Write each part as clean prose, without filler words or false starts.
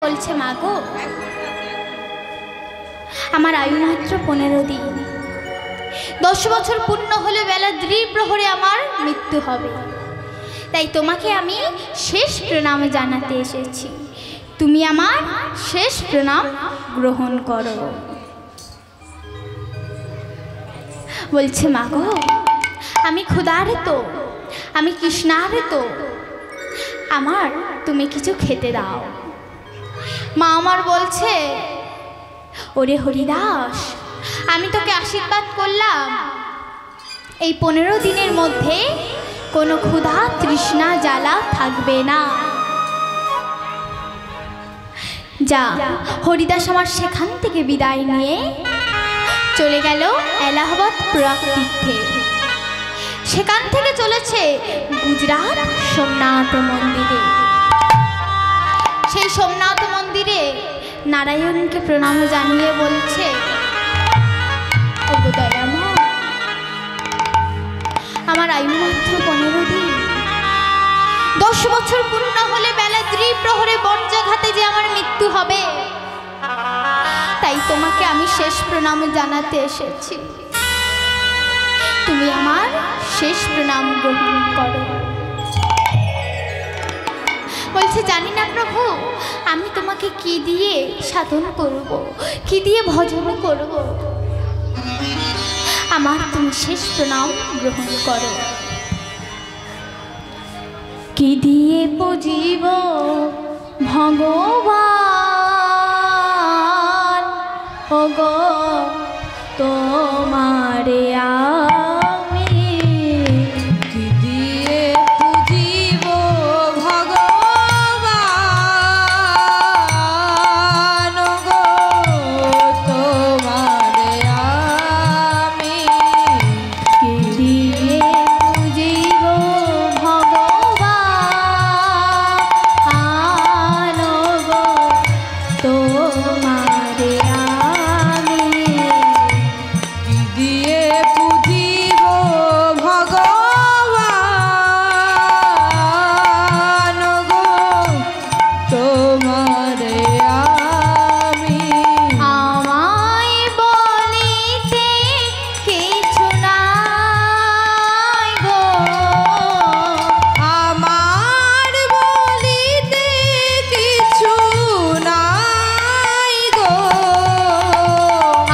বলছে মা গো, আমার আয়ু মাত্র 15 দিন। 10 বছর পূর্ণ হলে বেলা দ্বিপ্রহরে আমার মৃত্যু হবে। তাই তোমাকে আমি শেষ প্রণাম জানাতে এসেছি। তুমি আমার শেষ প্রণাম গ্রহণ করো। বলছে মা গো, আমি ক্ষুধার্ত, আমি তৃষ্ণার্ত, আমার তুমি কিছু খেতে দাও। মা আমার বলছে, ওরে হরিদাস, আমি তোকে আশীর্বাদ করলাম, এই 15 দিনের মধ্যে কোনো ক্ষুধা তৃষ্ণা জ্বালা থাকবে না। যা। হরিদাস আমার সেখান থেকে বিদায় নিয়ে চলে গেল এলাহাবাদ পুরাতীর্থে। সেখান থেকে চলেছে গুজরাট সোমনাথ মন্দিরে। সেই সোমনাথ মন্দিরে নারায়ণকে প্রণাম জানিয়ে বলছে, আমার আয়ু মাত্র 15 দিন। 10 বছর পূর্ণ হলে বেলা দ্বিপ্রহরে বর্জাঘাতে যে আমার মৃত্যু হবে, তাই তোমাকে আমি শেষ প্রণাম জানাতে এসেছি। তুমি আমার শেষ প্রণাম গ্রহণ করো। বলছে, জানি না প্রভু, আমি তোমাকে কি দিয়ে সাধন করব, কি দিয়ে ভজন করব, আমার তুমি শেষ প্রণাম গ্রহণ করো। কি দিয়ে পুজিব ভগবান, ওগো তোমারে আমি, কি দিয়ে পুজিব ভগবান, ওগো তোমারে আমি, কি দিয়ে পুজিব ভগবান, ওগো তোমারে আমি, কি দিয়ে পুজিব ভগবান, ওগো তোমারে আমি। আমায় বলিতে কিছু নাই গো, আমার বলিতে কিছু নাই গো,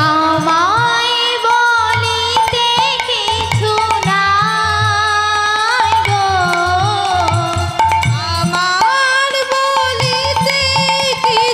আমায় বলিতে কিছু নাই গো, আমার বলিতে কিছু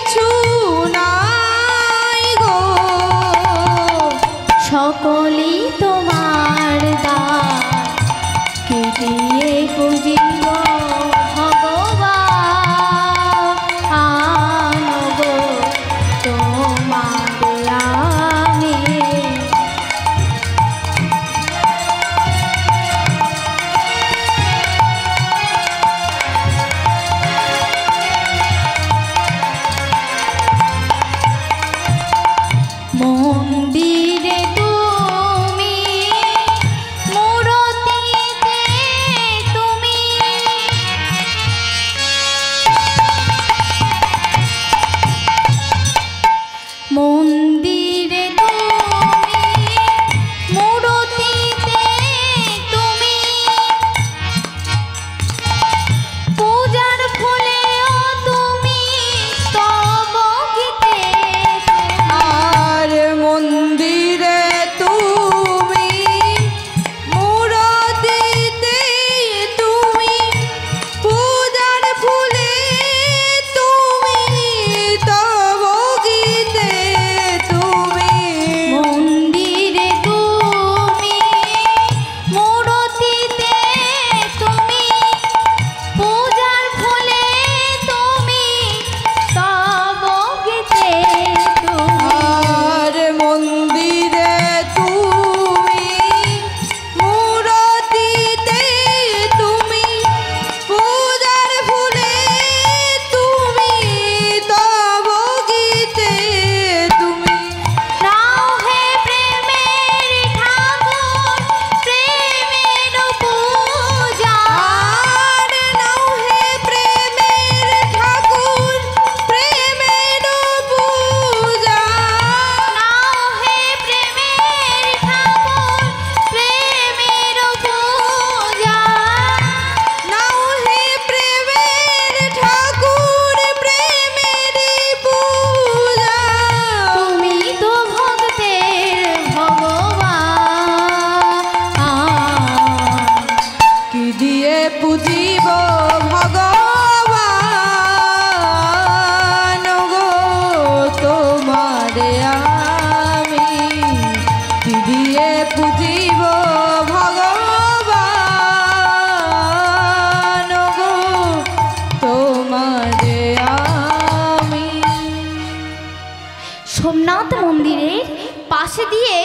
সোমনাথ মন্দিরের পাশে দিয়ে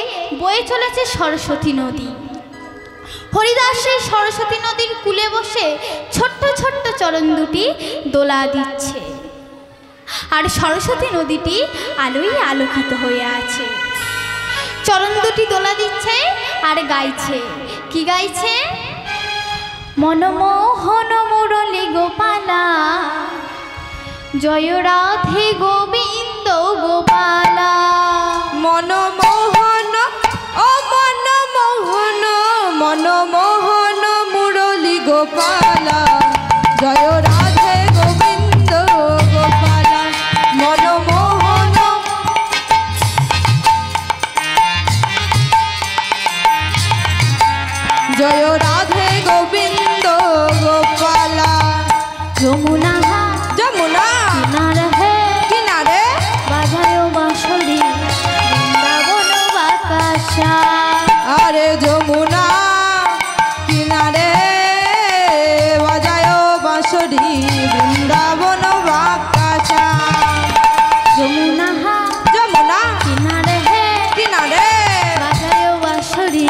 বয়ে চলেছে সরস্বতী নদী। হরিদাস সেই সরস্বতী নদীর কূলে বসে ছোট্ট ছোট্ট চরণ দুটি দোলা দিচ্ছে, আর সরস্বতী নদীটি আলোয় আলোকিত হয়ে আছে। চরণ দুটি দোলা দিচ্ছে আর গাইছে। কি গাইছে? মনমোহন মুরলী গোপালা, জয় রাধে গোবিন্দ গোপালা। মনমোহন ও মনমোহন, মনমোহন মুরলী গোপালা, জয় রাধে গোবিন্দ গোপালা। মনমোহন জয় রাধে গোবিন্দ গোপালা। যমুনা যমুনা কিনার হে কিনারে বাজায় বাঁশরি, বৃন্দাবন বাকাশা। আরে যমুনা কিনারে বাজায় বাঁশরি, বৃন্দাবন বাকাশা। যমুনা যমুনা কিনারে হে কিনারে বাজায় বাঁশরি,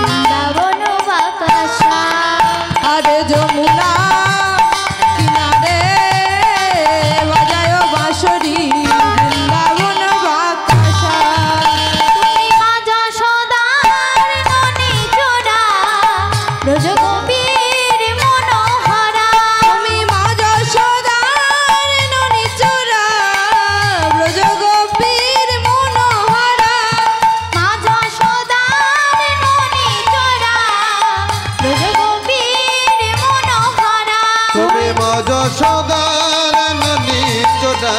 বৃন্দাবন বাকাশা। আরে যমুনা কিনারে বাজায় বাঁশরি, বৃন্দাবন বাকাশা। তুমি মা যশোদার ননী চোরা, ব্রজগোপীর মনোহরা। তুমি মা যশোদার ননী চোরা, ব্রজগোপীর মনোহরা। মা যশোদার ননী চোরা, ব্রজগোপীর মনোহরা। তুমি মা যশোদার ননী চোরা,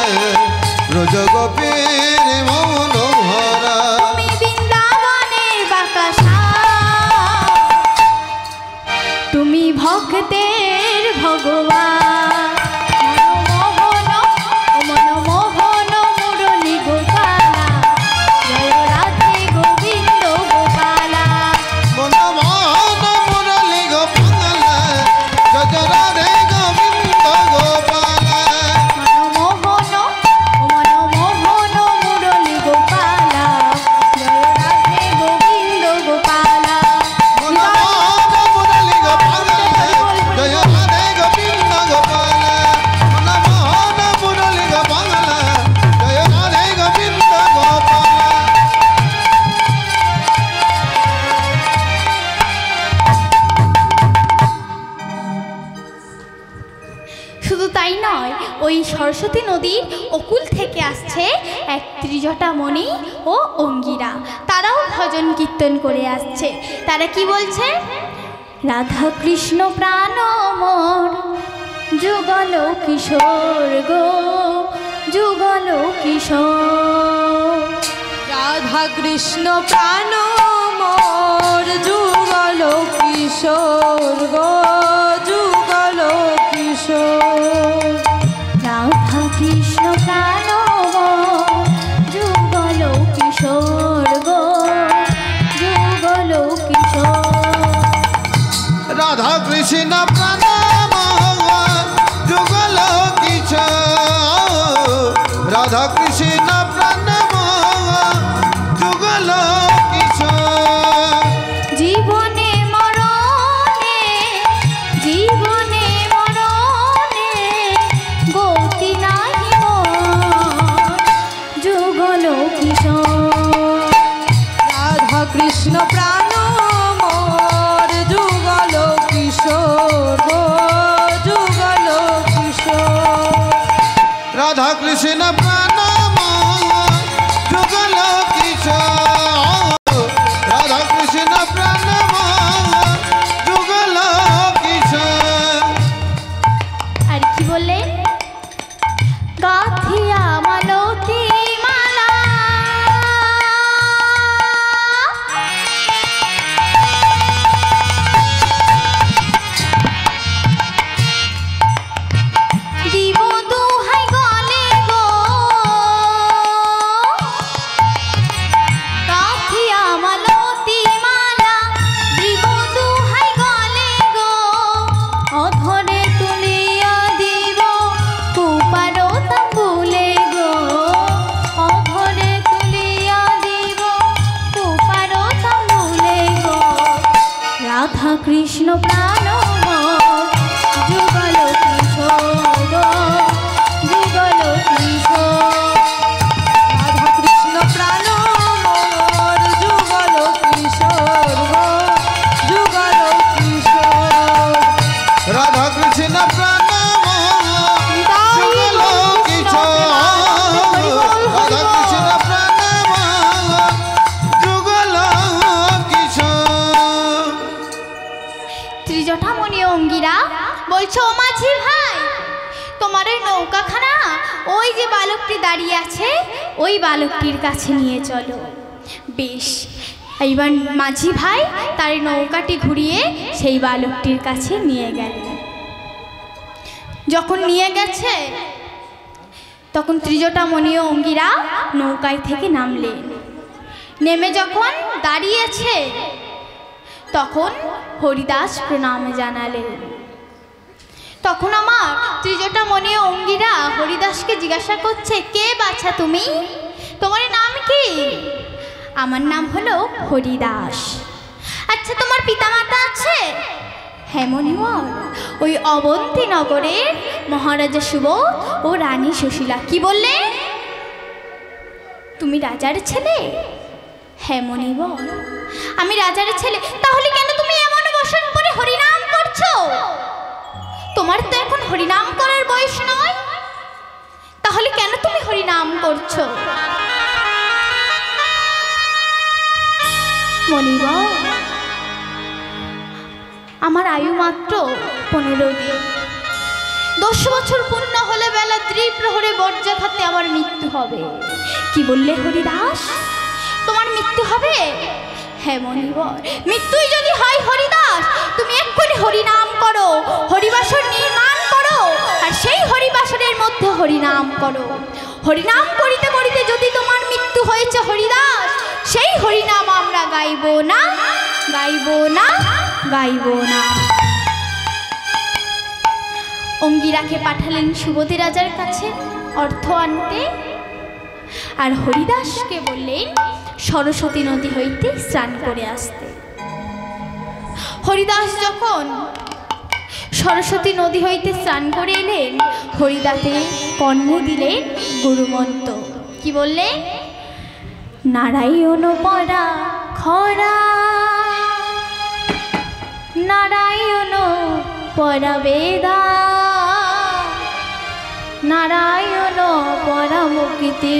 ব্রজগোপীর মনোহরা। তুমি বৃন্দাবনের বাকাশা, তুমি ভক্তের ভগবান। মনমোহন ও মনমোহন মুরলী গোপালা, জয় রাধে গোবিন্দ গোপালা। মনমোহন মুরলী গোপালা, জয় রাধে গোবিন্দ গোপালা। মনমোহন ও মনমোহন মুরলী গোপালা, জয় রাধে গোবিন্দ গোপালা। মনমোহন মুরলী গোপালা, জয় রাধে গোবিন্দ গোপালা। মনমোহন মুরলী গোপালা, জয় রাধে গোবিন্দ গোপালা। শুধু তাই নয়, ওই সরস্বতী নদীর অকুল থেকে আসছে এক ত্রিজটামণি ও অঙ্গিরা। তারাও ভজন কীর্তন করে আসছে। তারা কি বলছে? রাধা কৃষ্ণ প্রাণ মোর, যুগল কিশোর গো, যুগল কিশোর। রাধা কৃষ্ণ প্রাণ মোর, যুগল কিশোর গো, যুগল কিশোর। রাধা কৃষ্ণ প্রাণ মোর, যুগল কিশোর গো, যুগল কিশোর। রাধা কৃষ্ণ প্রাণ মোহন, যুগল কিশোর। রাধা কৃষ্ণ প্রাণ মোহন, যুগল কিশোর। জীবনে মরণে, জীবনে মরণে গতি নাই মোর, যুগল কিশোর। রাধা কৃষ্ণ প্রাণ মোর, যুগল কিশোর গো, যুগল কিশোর। রাধা কৃষ্ণ প্রাণ মোহন, যুগল কিশোর। রাধা কৃষ্ণ প্রাণ মোহন, যুগল কিশোর। আর কি বললেন? গাথিয়া মালতী মালা, দিব দুহাই গলে গো, প্রাণ যুগল কিশোর যুগল কিশোর। রাধা কৃষ্ণ প্রাণ মোর যুগল কিশোর গো যুগল কিশোর। রাধা কৃষ্ণ প্রাণ যুগল কিশোর। রাধা কৃষ্ণ প্রাণ যুগল কিশোর। ত্রিজটামণি অঙ্গিরা বলছো, ও মাঝি ভাই, তোমার ওই নৌকাখানা ওই যে বালকটি দাঁড়িয়ে আছে ওই বালকটির কাছে নিয়ে চলো। বেশ, এইবার মাঝি ভাই তার নৌকাটি ঘুরিয়ে সেই বালকটির কাছে নিয়ে গেল। যখন নিয়ে গেছে তখন ত্রিজটামণি অঙ্গিরা নৌকায় থেকে নামলেন। নেমে যখন দাঁড়িয়েছে তখন হরিদাস প্রণাম জানালেন। তখন আমার ত্রিজটামণি অঙ্গিরা হরিদাসকে জিজ্ঞাসা করছে, কে বাছা তুমি? তোমার নাম কি? আমার নাম হলো হরিদাস। আচ্ছা, তোমার পিতামাতা আছে? হ্যাঁ মণিবর, ওই অবন্তী নগরের মহারাজা সুবোধ ও রানী সুশীলা। কি বললে? তুমি রাজার ছেলে? হ্যাঁ মণিবর, আমি রাজার ছেলে। তাহলে কেন তুমি এমন বসন করে হরিনাম করছো? তোমার তো এখন হরিনাম করার বয়স নয়, তাহলে কেন তুমি হরিনাম করছো? মণিবর, আমার আয়ু মাত্র 15 দিন। 10 বছর পূর্ণ হলে বেলা ত্রিপ্রহরে বর্জাঘাতে আমার মৃত্যু হবে। কি বললে হরিদাস? তোমার মৃত্যু হবে? হ্যাঁ মণিবর, মৃত্যুই যদি হয় হরিদাস, তুমি এক্ষুনি হরিনাম করো, হরিবাসর নির্মাণ করো, আর সেই হরিবাসরের মধ্যে হরিনাম করো। হরিনাম করিতে করিতে যদি তোমার মৃত্যু হয়েছে হরিদাস, সেই হরিনাম আমরা গাইব না, গাইব না, গাইব না। অঙ্গিরাকে পাঠালেন সুবোধী রাজার কাছে অর্থ আনতে, আর হরিদাসকে বললেন সরস্বতী নদী হইতে স্নান করে আসতে। হরিদাস যখন সরস্বতী নদী হইতে স্নান করে এলেন, হরিদাসে কর্ণে দিলেন গুরুমন্ত্র। কি বললেন? নারায়ণ পরা খরা, নারায়ণ পরা বেদা, নারায়ণ পরা মুক্তি,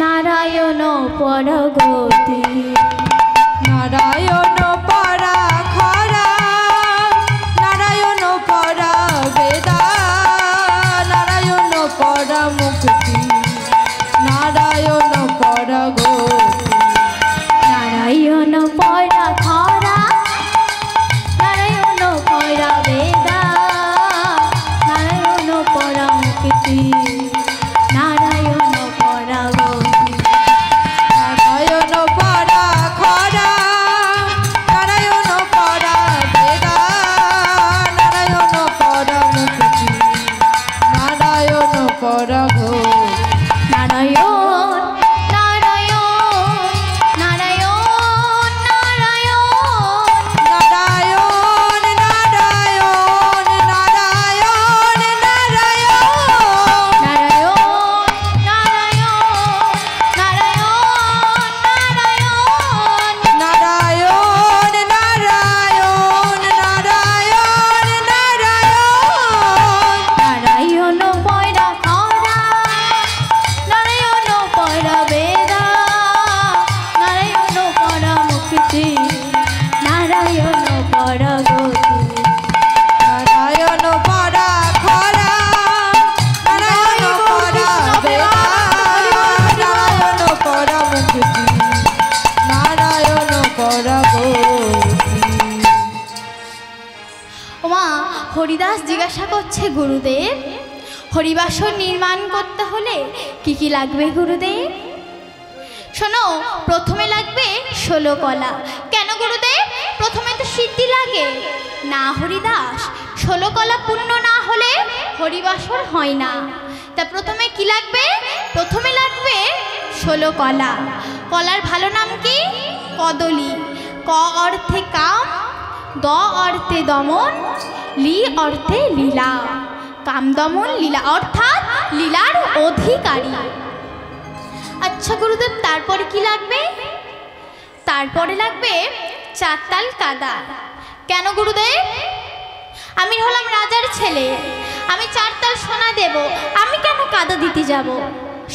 নারায়ণ পরা গতি। নারায়ণ পরা খরা, নারায়ণ পরা বেদা, নারায়ণ পরা মুক্তি, নারায়ণ পরা গতি। নারায়ণ পরা খরা, নারায়ণ পরা বেদা, নারায়ণ পরা মুক্তি, নারায়ণ পরা গতি। নারায়ণ পরা খরা, নারায়ণ পরা বেদা, নারায়ণ পরা মুক্তি, নারায়ণ পরা গতি। নারায়ণ নারায়ণ নারায়ণ নারায়ণ নারায়ণ নারায়ণ নারায়ণ নারায়ণ হরিদাস জিজ্ঞাসা করছে, গুরুদেব হরিবাসর নির্মাণ করতে হলে কি কি লাগবে গুরুদেব? শোনো, প্রথমে লাগবে 16 কলা। কেন গুরুদেব? প্রথমে তো সিদ্ধি লাগে না হরিদাস, 16 কলা পূর্ণ না হলে হরিবাসর হয় না। তা প্রথমে কি লাগবে? প্রথমে লাগবে 16 কলা। কলার ভালো নাম কি? কদলী। ক অর্থে কাম, দ অর্থে দমন, লি অর্থে লীলা। কামদমন লীলা অর্থাৎ লীলার অধিকারী। আচ্ছা গুরুদেব, তারপরে কি লাগবে? তারপরে লাগবে 4 তাল কাদা। কেন গুরুদেব? আমি হলাম রাজার ছেলে, আমি 4 তাল সোনা দেব, আমি কেন কাদা দিতে যাব?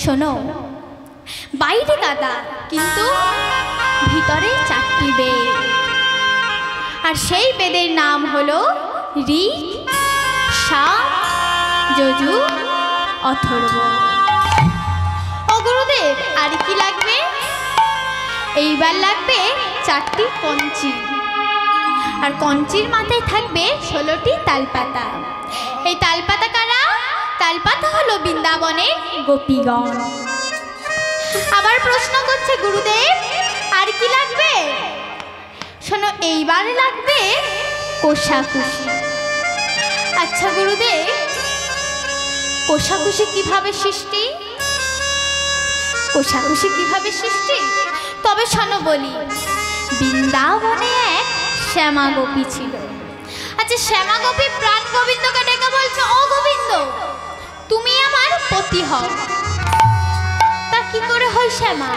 শোনো, বাইরে কাদা কিন্তু ভিতরে 4টি বেদ, আর সেই বেদের নাম হলো ঋক, সাম, যজুর, অথর্ব। ও গুরুদেব, আর কি লাগবে? এইবার লাগবে 4টি কঞ্চি, আর কঞ্চির মাথায় থাকবে 16টি তালপাতা। এই তালপাতা কারা? তালপাতা হলো বৃন্দাবনের গোপীগণ। আবার প্রশ্ন করছে গুরুদেব, আর কি লাগবে? শোনো, এইবার লাগবে কোষাকুষি। আচ্ছা গুরুদেব, কোষাকুষি কিভাবে সৃষ্টি? কোষাকুষি কিভাবে সৃষ্টি? তবে শোনো বলি। বৃন্দাবনে এক শ্যামা গোপী ছিল। আচ্ছা, শ্যামা গোপী প্রাণ গোবিন্দকে ডেকে বলছে, ও গোবিন্দ, তুমি আমার পতি হও। তা কি করে হয় শ্যামা?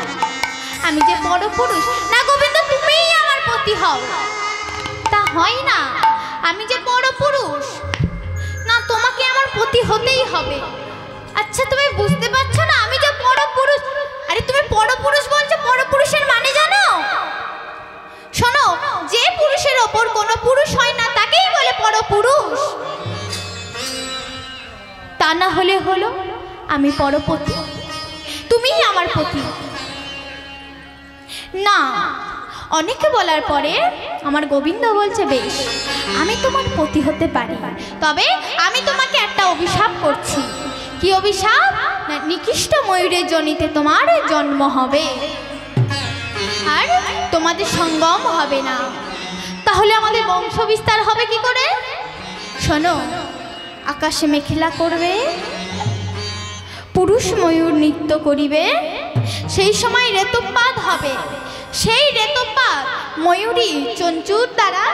আমি যে বড় পুরুষ। না গোবিন্দ, তুমিই আমার পতি হও। তা হয় না, আমি যে বড় পুরুষ। না, তোমাকে আমার পতি হতেই হবে। আচ্ছা, তুমি বুঝতে পারছো না আমি যে বড় পুরুষ? আরে তুমি বড় পুরুষ বলছো, বড় পুরুষের মানে জানো? শোনো, যে পুরুষের ওপর কোনো পুরুষ হয় না তাকেই বলে বড় পুরুষ। তা না হলে হলো আমি পরপতি, তুমিই আমার পতি। না, অনেকে বলার পরে আমার গোবিন্দ বলছে, বেশ, আমি তোমার পতি হতে পারি, তবে আমি তোমাকে একটা অভিশাপ করছি। কি অভিশাপ? না, নিকৃষ্ট ময়ূরের জনিতে তোমার জন্ম হবে, আর তোমাদের সঙ্গম হবে না। তাহলে আমাদের বংশ বিস্তার হবে কি করে? শোনো, আকাশে মেঘলা করবে, পুরুষ ময়ূর নৃত্য করিবে, সেই সময় ঋতুপাত হবে। সেই ঋতুপাত ময়ূরী চঞ্চুর দ্বারা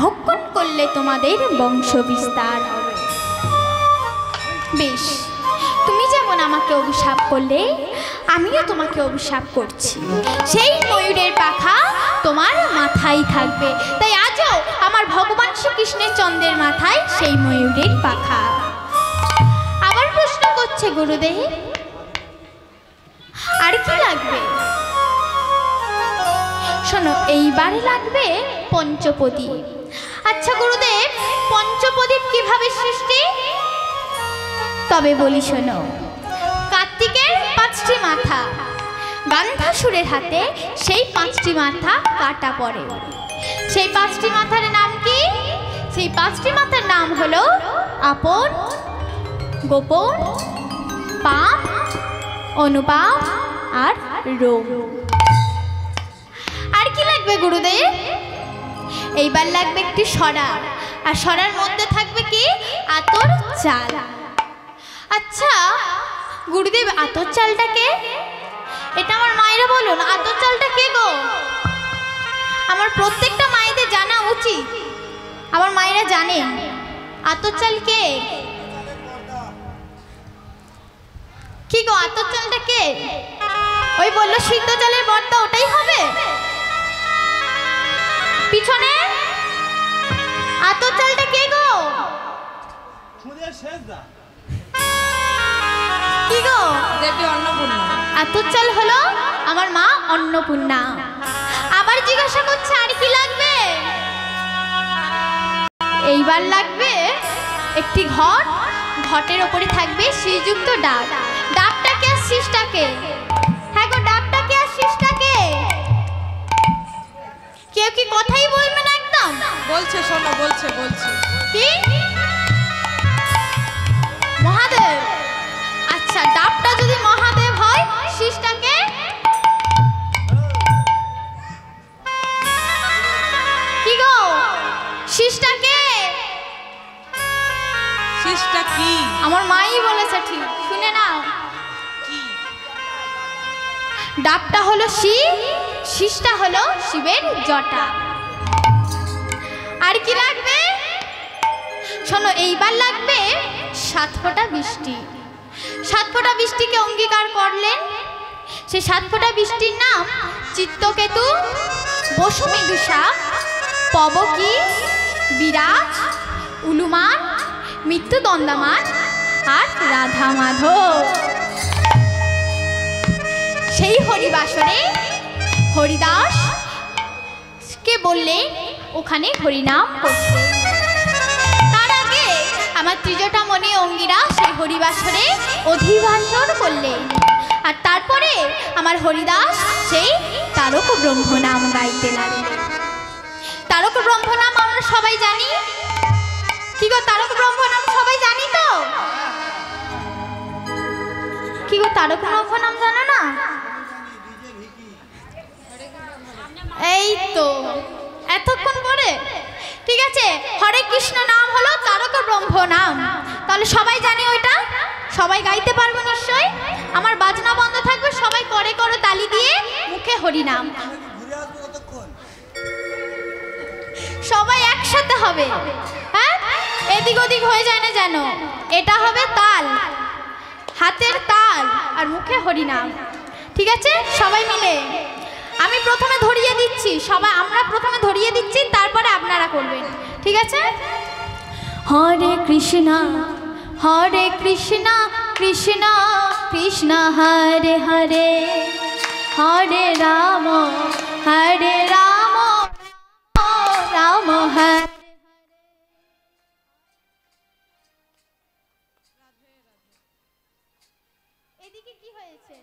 ভক্ষণ করলে তোমাদের বংশ বিস্তার হবে। বেশ, তুমি যেমন আমাকে অভিশাপ করলে, আমিও তোমাকে অভিশাপ করছি। সেই ময়ূরের পাখা তোমার মাথায় থাকবে। তাই আজও আমার ভগবান শ্রীকৃষ্ণের চন্দ্রের মাথায় সেই ময়ূরের পাখা। আবার প্রশ্ন করছে গুরুদেব, আর কি লাগবে? শোনো, এইবারে লাগবে পঞ্চপ্রদীপ। আচ্ছা গুরুদেব, পঞ্চপ্রদীপ কিভাবে সৃষ্টি? তবে বলি শোনো, কার্তিকের 5টি মাথা, গান্ধাসুরের হাতে সেই 5টি মাথা কাটা পড়ে। সেই 5টি মাথার নাম কি? সেই 5টি মাথার নাম হলো আপন, গোপন, পাপ, অনুপাপ আর রোগ। আর কি লাগবে গুরুদেব? এইবার লাগবে একটি সরা, আর সরার মধ্যে থাকবে কি? আতর চাল। আচ্ছা গুরুদেব, আতর চালটাকে? এটা আমার মায়েরা বলুন, আতর চালটা কে গো? আমার প্রত্যেকটা মায়েদের জানা উচিত। আমার মায়েরা জানেন আতর চাল কে? কি গো, আতর চালটা কে? ওই বললো সিদ্ধ চালের বর্তা, ওটাই হবে? পিছনে আতর চালটা কে গো? কি গো? দেবী অন্নপূর্ণা। আতর চাল হলো আমার মা অন্নপূর্ণা। আবার জিজ্ঞাসা করছে, আর কি লাগবে? এইবার লাগবে একটি ঘট, ঘটের ওপরে থাকবে শ্রীযুক্ত ডাব। ডাবটাকে আর শীষটাকে? হ্যাঁ গো, ডাবটাকে আর শীষটাকে? কেউ কি কথাই বলবে না একদম? বলছে, শোনো, বলছে। কি মহাদেব? আচ্ছা, ডাবটা যদি মহাদেব হয়, শীষটাকে? কি গো, শীষটাকে? শীষটা কি? আমার মাই বলেছে, ঠিক শুনে নাও। ডাবটা হলো শিব, শীষটা হলো শিবের জটা। আর আর কি লাগবে শোনো, এইবার লাগবে 7 ফোঁটা বৃষ্টি। 7 ফোঁটা বৃষ্টিকে অঙ্গীকার করলেন। সেই 7 ফোঁটা বৃষ্টির নাম চিত্তকেতু, বসুমেদুষা, পবকি, বিরাজ, উলুমান, মৃত্যুদণ্ডামান আর রাধা মাধব। সেই হরিবাসরে হরিদাসকে বললেন ওখানে হরিনাম করতে। তার আগে আমার ত্রিজটামণি অঙ্গিরা সেই হরিবাসরে অধিবাসর করলেন। আর তারপরে আমার হরিদাস সেই তারক ব্রহ্ম নাম গাইতে লাগলেন। তারক ব্রহ্ম নাম আমরা সবাই জানি। কি গো, তারক ব্রহ্ম নাম সবাই জানি তো? কি গো, তারক ব্রহ্ম নাম জানো না? এই তো এতক্ষণ পরে। ঠিক আছে, হরে কৃষ্ণ নাম হলো তারক ব্রহ্ম নাম। তাহলে সবাই জানি ওইটা, সবাই গাইতে পারবো নিশ্চয়। আমার বাজনা বন্ধ থাকবে, সবাই করে করে তালি দিয়ে মুখে হরি নাম। সবাই একসাথে হবে, হ্যাঁ? এদিক ওদিক হয়ে যায় না যেন। এটা হবে তাল, হাতের তাল আর মুখে হরি নাম। ঠিক আছে, সবাই মিলে আমি প্রথমে ধরিয়ে দিচ্ছি, সবাই আমরা প্রথমে ধরিয়ে দিচ্ছি, তারপরে আপনারা করবেন। ঠিক আছে? হরে কৃষ্ণ হরে কৃষ্ণ কৃষ্ণ কৃষ্ণ হরে হরে, হরে রাম রাম হরে। এদিকে কি হয়েছে?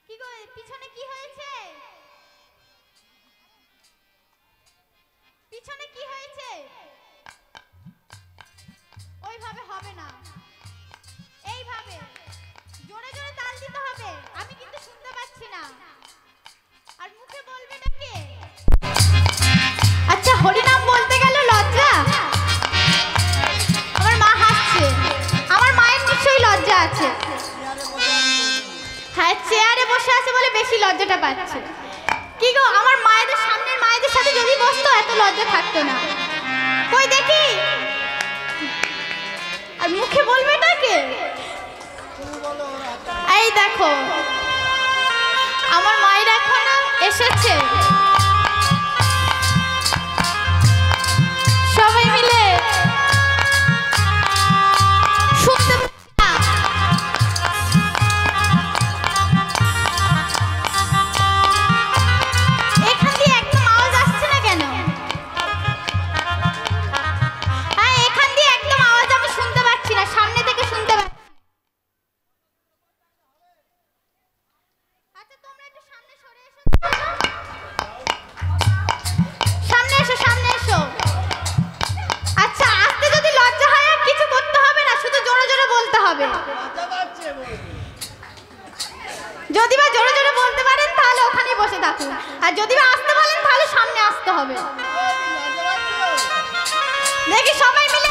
কি গো, পিছনে কি হয়েছে? পিছনে কি হয়েছে? ওইভাবে হবে না, এইভাবে জোরে জোরে তাল দিতে হবে। আমি কিন্তু শুনতে পাচ্ছি না। আর মুখে বলবে না কে? আচ্ছা, হরিনাম বলতে গেল লজ্জা? আমার মা হাসছে। আমার মায়ের নিশ্চয়ই লজ্জা আছে। হ্যাঁ, চেয়ারে বসে আছে বলে বেশি লজ্জাটা পাচ্ছে। কি গো, আমার মায়েদের সামনের মায়েদের সাথে যদি বসতো এত লজ্জা থাকতো না। কই দেখি। আর মুখে বলবে না কে? এই দেখো, আমার মায়ের এখন এসেছে। সবাই মিলে শুনতে যদি বা জোরে জোরে বলতে পারেন তাহলে ওখানেই বসে থাকুন, আর যদি বা আসতে বলেন তাহলে সামনে আসতে হবে। দেখি সবাই মিলে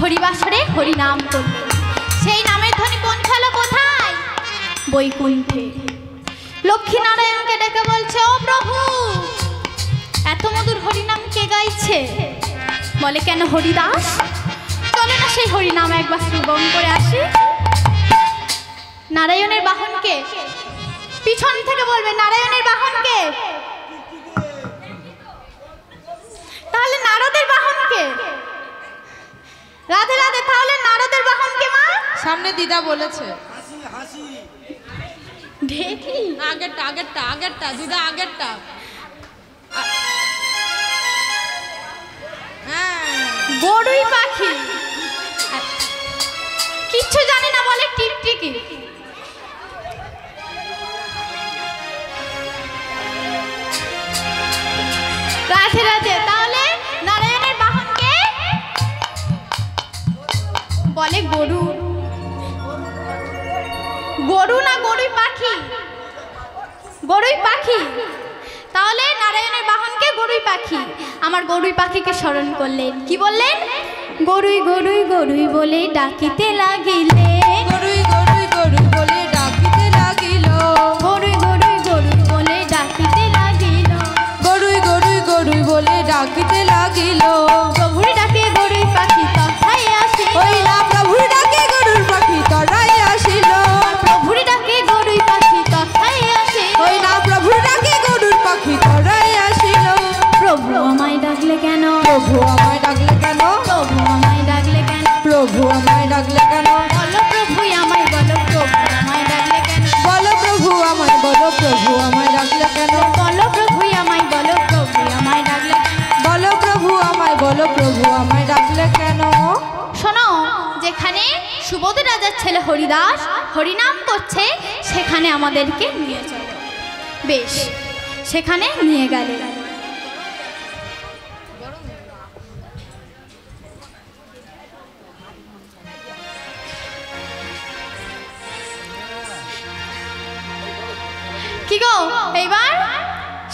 হরিবাসরে হরিনাম করলেন। সেই নামের ধ্বনি পৌঁছালো কোথায়? বৈকুণ্ঠে। লক্ষ্মীনারায়ণকে ডেকে বলছে, ও প্রভু, এত মধুর হরিনাম কে গাইছে? বলে, কেন হরিদাস? চলে না সেই হরিনাম একবার শ্রবণ করে আসি। নারায়ণের বাহনকে পিছন থেকে বলবে, নারায়ণের বাহনকে। তাহলে নারদের বাহনকে? রাধে রাধে। তাহলে নারদের বাহনকে মা? সামনে দিদা বলেছে। দেখি আগেরটা আগেরটা আগেরটা দিদা আগেরটা। গরুই পাখি, কিচ্ছু জানে না বলে টিকটিকি। রাধে রাধে। তাহলে নারায়ণের বাহনকে বলে গরু। গরু না গরুই পাখি? গরুই পাখি। তাহলে নারায়ণের বাহনকে গরুই পাখি। আমার গরুই পাখিকে স্মরণ করলেন, কি বললেন? গরুই গরুই গরুই বলে ডাকিতে লাগিলে, গরুই গরুই গরুই বলে ডাকিতে লাগিল, গরুই গরুই গরুই বলে ডাকিতে লাগিল, গরুই গরুই গরুই বলে ডাকিতে লাগিল। প্রভুর ডাকে গরুই পাখি তথাই আসিল, ওই না প্রভুর ডাকে গরুর পাখি তরাই আসিল, প্রভুর ডাকে গরুই পাখি তথাই আসিল, ওই না প্রভুর ডাকে গরুর পাখি তরাই আসিল। প্রভু আমায় ডাকলে কেন, প্রভু আমায় ডাকলে কেন, প্রভু আমায় ডাকলে কেন, প্রভু আমায় ডাকলে কেন, বলো প্রভুই আমায় বলো, প্রভু আমায় ডাকলে কেন, বলো প্রভু আমায় বলো, প্রভু আমায় ডাকলে কেন, বলো প্রভুই আমায় বলো, প্রভু আমায় ডাকলে কেন। বলো প্রভু আমায় বলো, প্রভু আমায় ডাকলে কেন। শোনো, যেখানে সুবোধ রাজার ছেলে হরিদাস হরিনাম করছে সেখানে আমাদেরকে নিয়ে চলো। বেশ, সেখানে নিয়ে গেলে। কি গো, এইবার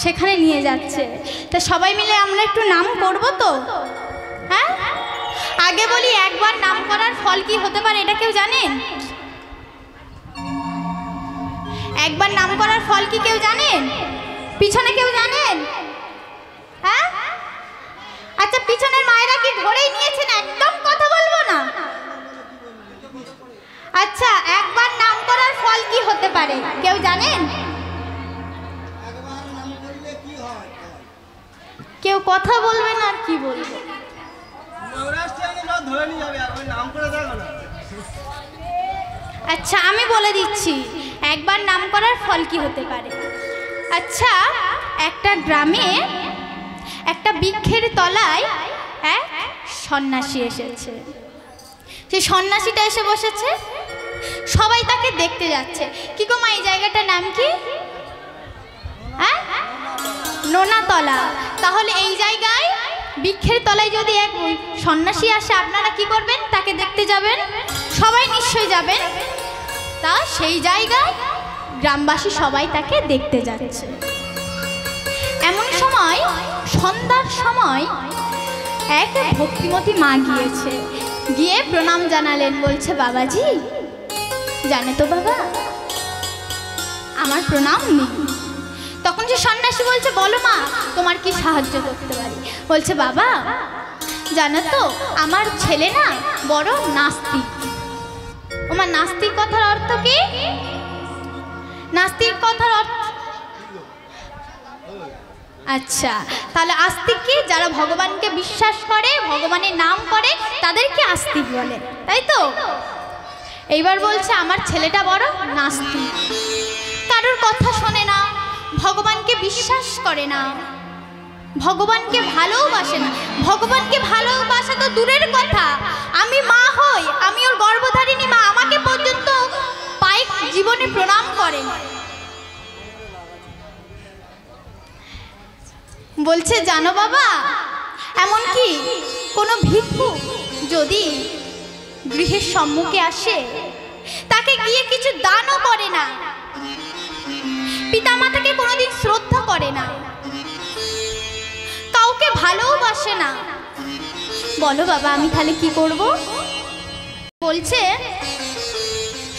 সেখানে নিয়ে যাচ্ছে, তা সবাই মিলে আমরা একটু নাম করব তো? হ্যাঁ, আগে বলি, একবার নাম করার ফল কি হতে পারে এটা কেউ জানেন? একবার নাম করার ফল কি কেউ জানেন? পিছনে কেউ জানেন? হ্যাঁ, আচ্ছা, পিছনের মায়েরা কি ধরেই নিয়েছেন? একদম কথা বলবো না। আচ্ছা, একবার নাম করার ফল কি হতে পারে কেউ জানেন? কেউ কথা বলবে না, আর কি বলবো? আচ্ছা, আমি বলে দিচ্ছি একবার নাম করার ফল কি হতে পারে। আচ্ছা, একটা গ্রামে একটা বৃক্ষের তলায় এক সন্ন্যাসী এসেছে। সেই সন্ন্যাসীটা এসে বসেছে, সবাই তাকে দেখতে যাচ্ছে। কি গো মা, এই জায়গাটার নাম কি? হ্যাঁ, নোনাতলা। তাহলে এই জায়গায় বৃক্ষের তলায় যদি এক সন্ন্যাসী আসে, আপনারা কি করবেন? তাকে দেখতে যাবেন, সবাই নিশ্চয়ই যাবেন। তা সেই জায়গায় গ্রামবাসী সবাই তাকে দেখতে যাচ্ছে। এমন সময়, সন্ধ্যার সময়, এক ভক্তিমতী মা গিয়েছে, গিয়ে প্রণাম জানালেন। বলছে, বাবাজি, জানে তো বাবা, আমার প্রণাম নেই। তখন যে সন্ন্যাসী বলছে, বলো মা, তোমার কি সাহায্য করতে পারি? বলছে, বাবা, জানো তো আমার ছেলে না বড় নাস্তিক। ওমা, নাস্তিক কথার অর্থ কি? নাস্তিক কথার অর্থ, আচ্ছা, তাহলে আস্তিক কি? যারা ভগবানকে বিশ্বাস করে, ভগবানের নাম করে, তাদেরকে আস্তিক বলে, তাই তো? এইবার বলছে, আমার ছেলেটা বড় নাস্তিক, কারোর কথা শোনে না, ভগবানকে বিশ্বাস করে না, ভগবানকে ভালোবাসে না। ভগবানকে ভালোবাসা তো দূরের কথা, আমি মা হই, আমি ওর গর্ভধারিণী মা, আমাকে পর্যন্ত পায়ে জীবনে প্রণাম করে। বলছে, জানো বাবা, এমনকি কোনো ভিক্ষুক যদি গৃহের সম্মুখে আসে, তাকে গিয়ে কিছু দানও করে না, পিতামাতাকে কোনোদিন শ্রদ্ধা করে না, কাউকে ভালোবাসে না। বলো বাবা, আমি তাহলে কি করব? বলছে,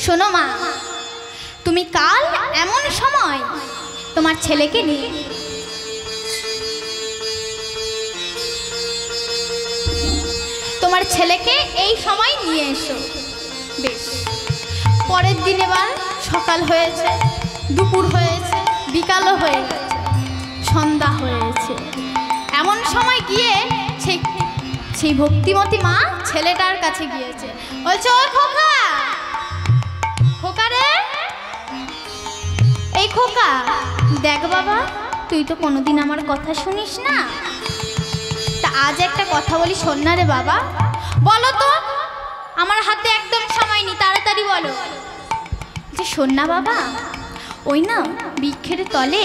শোনো মা, তুমি কাল এমন সময় তোমার ছেলেকে নিয়ে তোমার ছেলেকে এই সময় নিয়ে এসো। বেশ, পরের দিন এবার সকাল হয়েছে, দুপুর হয়েছে, বিকালও হয়ে গেছে, সন্ধ্যা হয়েছে। এমন সময় গিয়ে সেই ভক্তিমতী মা ছেলেটার কাছে গিয়েছে। বলছে, ওই খোকা, খোকা রে, এই খোকা, দেখ বাবা, তুই তো কোনোদিন আমার কথা শুনিস না, তা আজ একটা কথা বলি শোন না রে বাবা। বলো তো, আমার হাতে একদম সময় নেই, তাড়াতাড়ি বলো। যে শোন না বাবা, ওই না বৃক্ষের তলে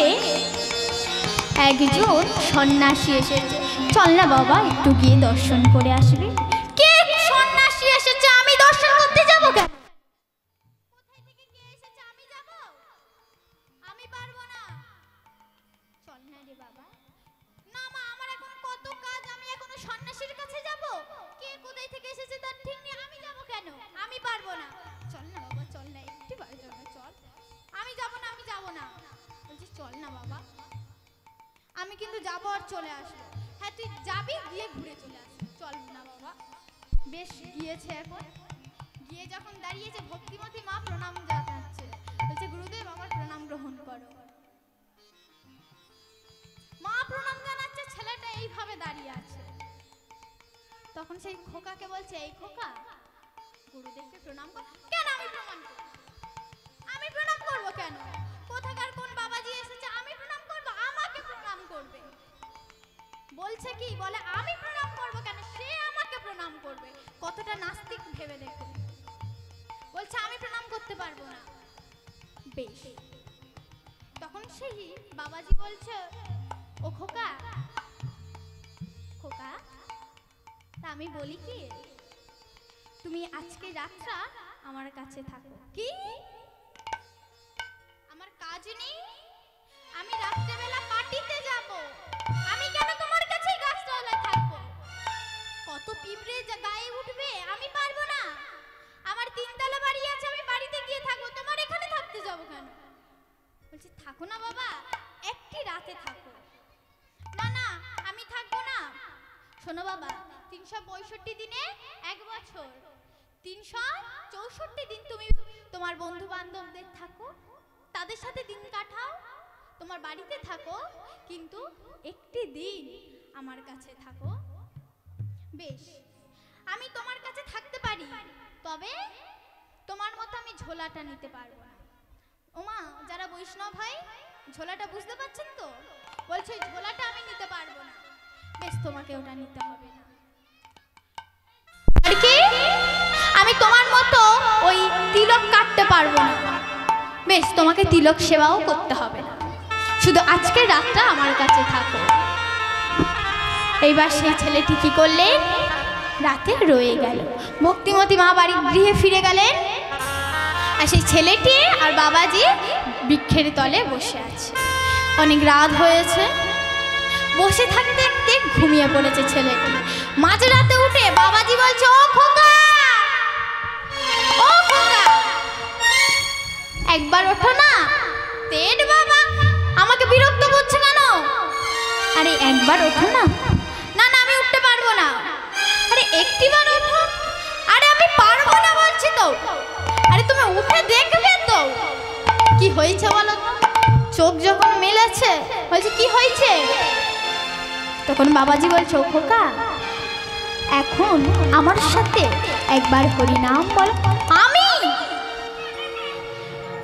একজন সন্ন্যাসী এসেছে, চল না বাবা একটু গিয়ে দর্শন করে আসবি। কে সন্ন্যাসী এসেছে? আমি দর্শন করতে যাব কেন? কোথায় থেকে কে এসেছে আমি যাব? আমি পারবো না। চল না রে বাবা। না মা, আমার এখন কত কাজ, আমি এখনো সন্ন্যাসীর কাছে যাব? কে কোথায় থেকে এসেছে তার ঠিক নেই, আমি যাব কেন? আমি পারবো না। চল না বাবা, চল না, একটু বাড়ি চল না, চল। আমি যাব না, আমি যাব না। বলছি চল না বাবা, আমি কিন্তু যাবো আর চলে আসবো। হ্যাঁ তুই যাবি, গিয়ে ঘুরে চলে আসবি। চল না বাবা। বেশ, গিয়েছে। এখন গিয়ে যখন দাঁড়িয়েছে, ভক্তিমতী মা প্রণাম জানাচ্ছে, বলছে গুরুদেব আমার প্রণাম গ্রহণ করো। মা প্রণাম জানাচ্ছে, ছেলেটা এইভাবে দাঁড়িয়ে আছে। তখন সেই খোকাকে বলছে, এই খোকা, গুরুদেবকে প্রণাম কর। কেন আমি প্রণাম করব? আমি প্রণাম করব কেন? কোথাকার কোন বাবাজি এসেছে, আমি প্রণাম করব? আমাকে প্রণাম করবে। বলছে কি, বলে আমি প্রণাম করব কেন, সে আমাকে প্রণাম করবে। কতটা নাস্তিক ভেবে দেখো। বলছে আমি প্রণাম করতে পারবো না। বেশ, তখন সেই বাবাজি বলছে, ও খোকা, খোকা, তা আমি বলি কি, তুমি আজকে রাতটা আমার কাছে থাকো। কি? আমার কাজ নেই, আমি রাত্রেবেলা পার্টিতে যাব, আমি কেন তোমার কাছে গাছতলায় থাকবো? কত পিঁপড়ে গায়ে উঠবে, আমি পারবো না। আমার 3 তলা বাড়ি আছে, আমি বাড়িতে গিয়ে থাকবো, তোমার এখানে থাকতে যাব কেন? বলছি থাকো না বাবা, একটি রাতে থাকো। না না, আমি থাকবো না। শোনো বাবা, 365 দিনে 1 বছর, 364 দিন তুমি তোমার বন্ধু বান্ধবদের থাকো, তাদের সাথে দিন কাটাও, তোমার বাড়িতে থাকো, কিন্তু একটি দিন আমার কাছে থাকো। বেশ, আমি তোমার কাছে থাকতে পারি, তবে তোমার মতো আমি ঝোলাটা নিতে পারবো না। ওমা, যারা বৈষ্ণব ভাই, ঝোলাটা বুঝতে পারছেন তো? বলছে ঝোলাটা আমি নিতে পারবো না। বেশ, তোমাকে ওটা নিতে হবে না। আর কি, আমি তোমার মতো ওই তিলক কাটতে পারবো না। বেশ, তোমাকে তিলক সেবাও করতে হবে না, শুধু আজকে রাতটা আমার কাছে থাকো। এইবার সেই ছেলেটি কি করলেন, রাতে রয়ে গেল। ভক্তিমতী মা বাড়ির গৃহে ফিরে গেলেন, আর সেই ছেলেটি আর বাবাজি বৃক্ষের তলে বসে আছে। অনেক রাত হয়েছে, বসে থাকতে থাকতে ঘুমিয়ে পড়েছে ছেলেটি। মাঝরাতে উঠে বাবাজি বলছে, ও খোকা, ও খোকা, একবার ওঠো না। তেজ বাবা, আমাকে বিরক্ত করছে কেন? আরে একবার ওঠো না। না না, আমি উঠতে পারবো না। আরে একটিবার ওঠো। আরে আমি পারবো না বলছি তো। আরে তুমি উঠে দেখবে তো কি হয়েছে বলো তো। চোখ যখন মেলেছে, বলছে কি হয়েছে? তখন বাবাজি বলছে, ও খোকা, এখন আমার সাথে একবার হরিনাম বল। আমি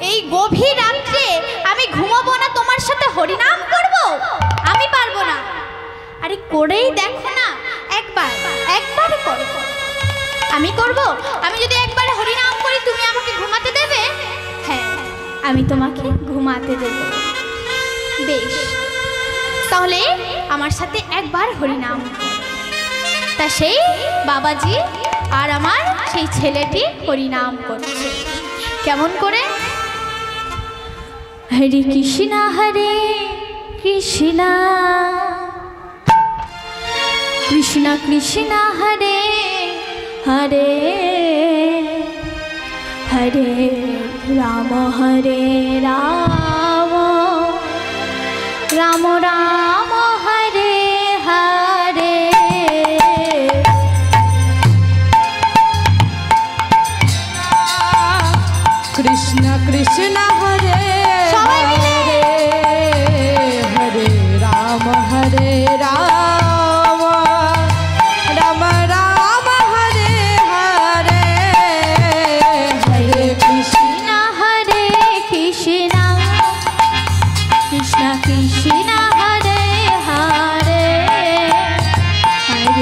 এই গভীর রাত্রে আমি ঘুমাবো না, তোমার সাথে হরিনাম করব? আমি পারবো না। আরে করেই দেখো না, একবার একবার করো। আমি করব? আমি যদি একবার হরিনাম করি, তুমি আমাকে ঘুমাতে দেবে? হ্যাঁ, আমি তোমাকে ঘুমাতে দেব। বেশ, তাহলে আমার সাথে একবার হরিনাম। তা সেই বাবাজি আর আমার সেই ছেলেটি হরিনাম করছে। কেমন করে? হরে কৃষ্ণ কৃষ্ণ কৃষ্ণ কৃষ্ণ হরে হরে, হরে রাম রাম রাম হরে হরে। কৃষ্ণ কৃষ্ণ হরে হরে, হরে রাম রাম রাম রাম হরে হরে, হরে কৃষ্ণ কৃষ্ণ কৃষ্ণ কৃষ্ণ হরে হরে, হরে